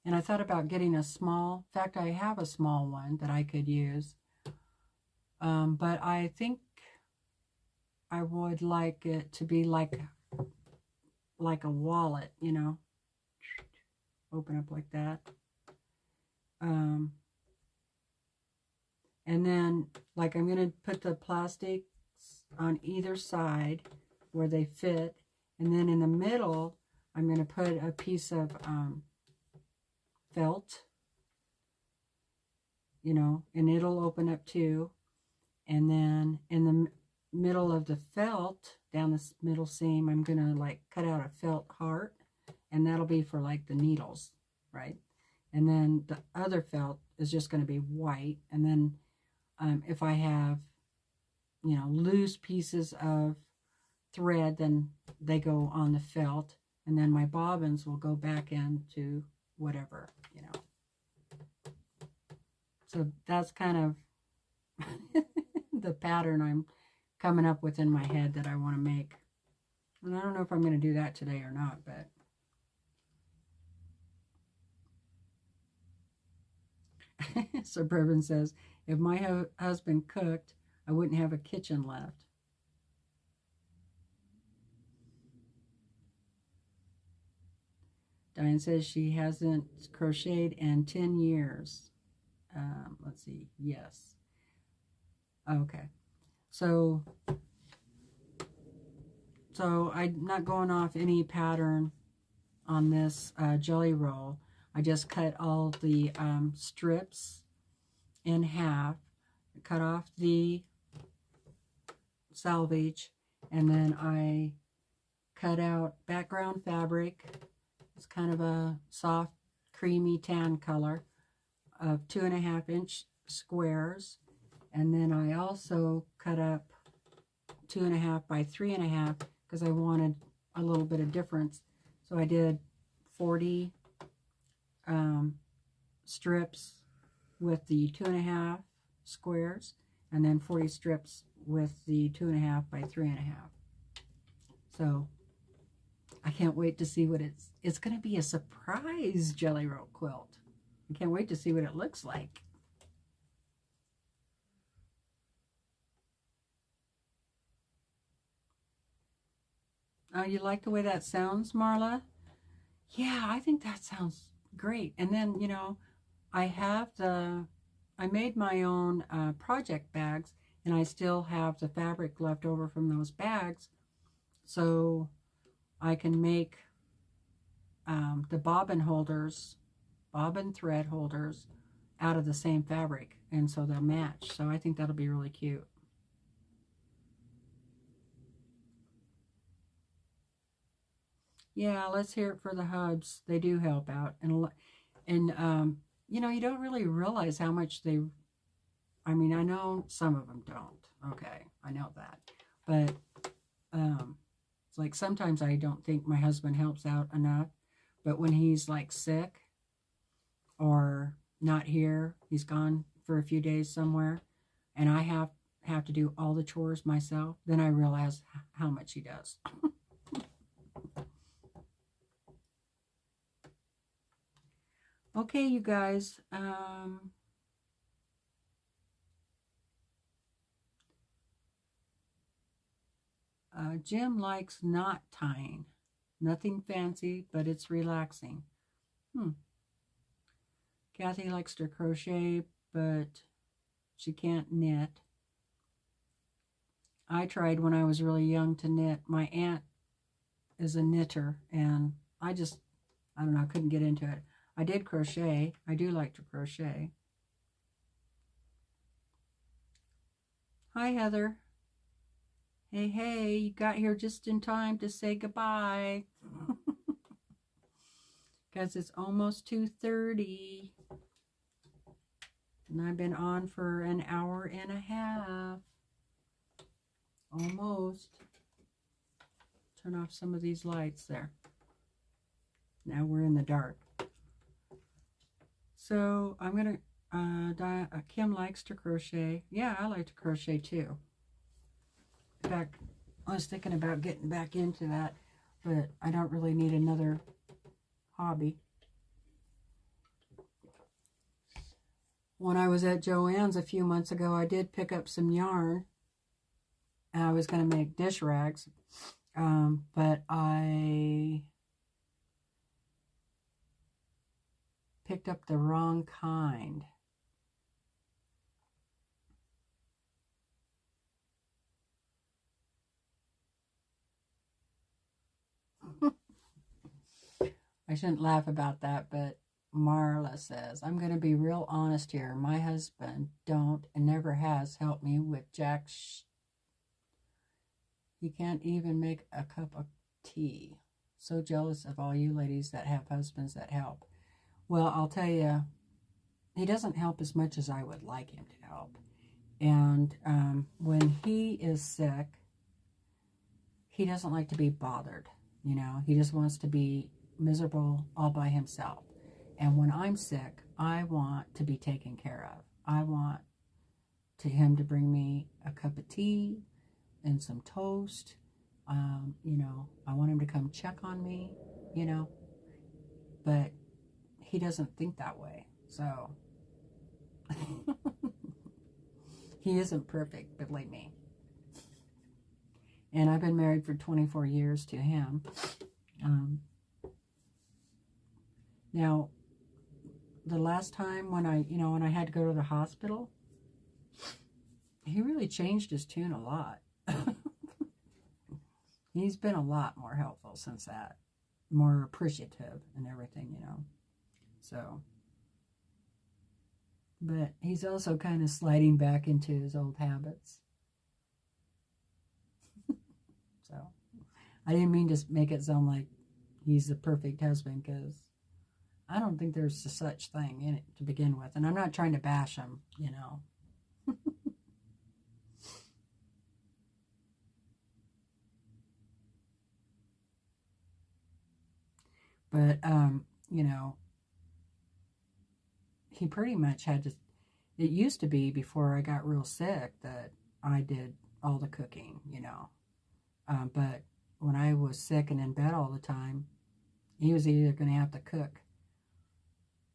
and I thought about getting a small. In fact, I have a small one that I could use, but I think I would like it to be like a wallet, you know. Open up like that. And then, like, I'm going to put the plastics on either side where they fit. And then in the middle, I'm going to put a piece of felt, you know, and it'll open up too. And then in the middle of the felt, down this middle seam, I'm going to, like, cut out a felt heart. And that'll be for, like, the needles, right? And then the other felt is just going to be white. And then if I have, you know, loose pieces of thread, then they go on the felt. And then my bobbins will go back into whatever, you know. So that's kind of the pattern I'm coming up with in my head that I want to make. And I don't know if I'm going to do that today or not, but... Suburban says, if my husband cooked, I wouldn't have a kitchen left. Diane says she hasn't crocheted in 10 years. Let's see. Yes. Okay. So I'm not going off any pattern on this jelly roll. I just cut all the strips in half, cut off the selvage, and then I cut out background fabric. It's kind of a soft, creamy tan color of 2.5-inch squares. And then I also cut up 2.5 by 3.5 because I wanted a little bit of difference. So I did 40 strips with the 2.5 squares, and then 40 strips with the 2.5 by 3.5. So I can't wait to see what it's going to be a surprise jelly roll quilt. I can't wait to see what it looks like. Oh, you like the way that sounds, Marla? Yeah, I think that sounds great. And then, you know, I made my own project bags, and I still have the fabric left over from those bags. So I can make the bobbin holders, bobbin thread holders, out of the same fabric, and so they'll match. So I think that'll be really cute. Yeah, let's hear it for the hubs. They do help out, and you know, you don't really realize how much they. I mean, I know some of them don't. Okay, I know that, but it's like sometimes I don't think my husband helps out enough, but when he's like sick or not here, he's gone for a few days somewhere, and I have to do all the chores myself, then I realize how much he does. Okay, you guys. Jim likes knot tying. Nothing fancy, but it's relaxing. Kathy likes to crochet, but she can't knit. I tried when I was really young to knit. My aunt is a knitter, and I don't know, I couldn't get into it. I did crochet. I do like to crochet. Hi, Heather. Hey, hey, you got here just in time to say goodbye. Because it's almost 2:30. And I've been on for an hour and a half. Almost. Turn off some of these lights there. Now we're in the dark. So I'm going to, Kim likes to crochet. Yeah, I like to crochet too. In fact, I was thinking about getting back into that, but I don't really need another hobby. When I was at Joann's a few months ago, I did pick up some yarn. And I was going to make dish rags, but I picked up the wrong kind. I shouldn't laugh about that, but Marla says, I'm going to be real honest here. My husband don't and never has helped me with jack He can't even make a cup of tea. So jealous of all you ladies that have husbands that help. Well, I'll tell you, he doesn't help as much as I would like him to help. And when he is sick, he doesn't like to be bothered. You know, he just wants to be miserable all by himself. And when I'm sick, I want to be taken care of. I want him to bring me a cup of tea and some toast. You know, I want him to come check on me, you know, but he doesn't think that way. So he isn't perfect, believe me. And I've been married for 24 years to him. Now, the last time when I had to go to the hospital, he really changed his tune a lot. He's been a lot more helpful since that, more appreciative and everything, you know. So, but he's also kind of sliding back into his old habits. So, I didn't mean to make it sound like he's the perfect husband, because I don't think there's such thing in it to begin with. And I'm not trying to bash him, you know. But, you know, he pretty much had to, it used to be before I got real sick that I did all the cooking, you know. But when I was sick and in bed all the time, he was either going to have to cook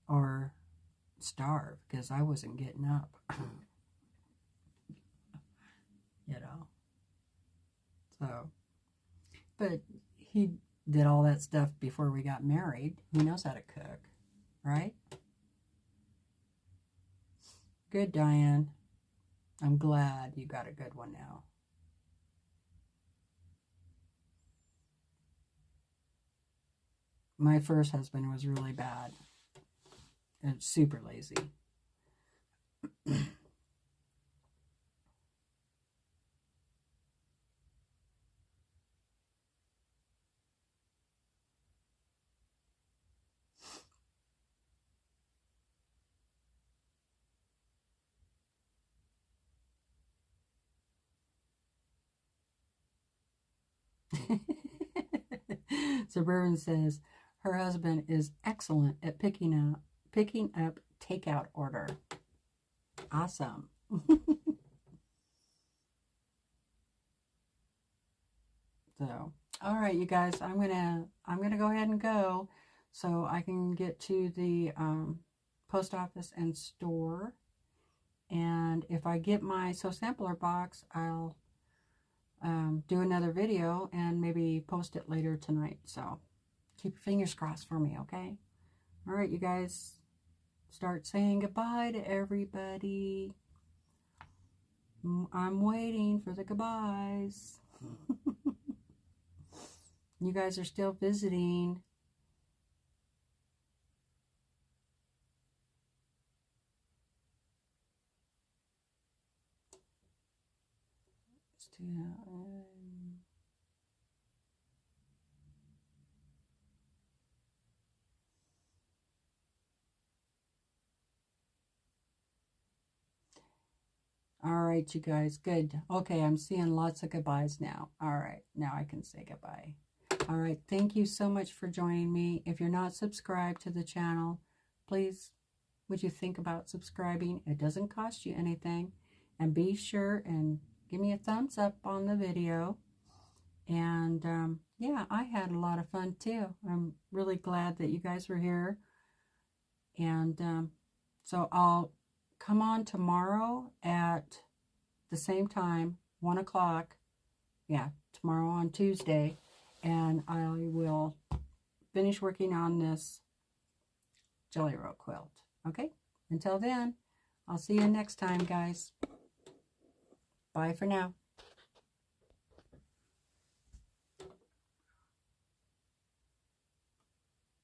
or starve, because I wasn't getting up. You know. So, but he did all that stuff before we got married. He knows how to cook, right? Good, Diane. I'm glad you got a good one now. My first husband was really bad and super lazy. Suburban says her husband is excellent at picking up takeout order. Awesome. So, all right, you guys, I'm gonna go ahead and go so I can get to the post office and store. And if I get my Sew Sampler box, I'll do another video and maybe post it later tonight. So keep your fingers crossed for me, okay? All right, you guys, start saying goodbye to everybody. I'm waiting for the goodbyes. You guys are still visiting. All right, you guys, good. Okay, I'm seeing lots of goodbyes now. All right, now I can say goodbye. All right, thank you so much for joining me. If you're not subscribed to the channel, please, would you think about subscribing? It doesn't cost you anything. And be sure and give me a thumbs up on the video. And yeah, I had a lot of fun too. I'm really glad that you guys were here. And so I'll come on tomorrow at the same time, 1 o'clock. Yeah, tomorrow on Tuesday. And I will finish working on this Jelly Roll quilt. Okay? Until then, I'll see you next time, guys. Bye for now.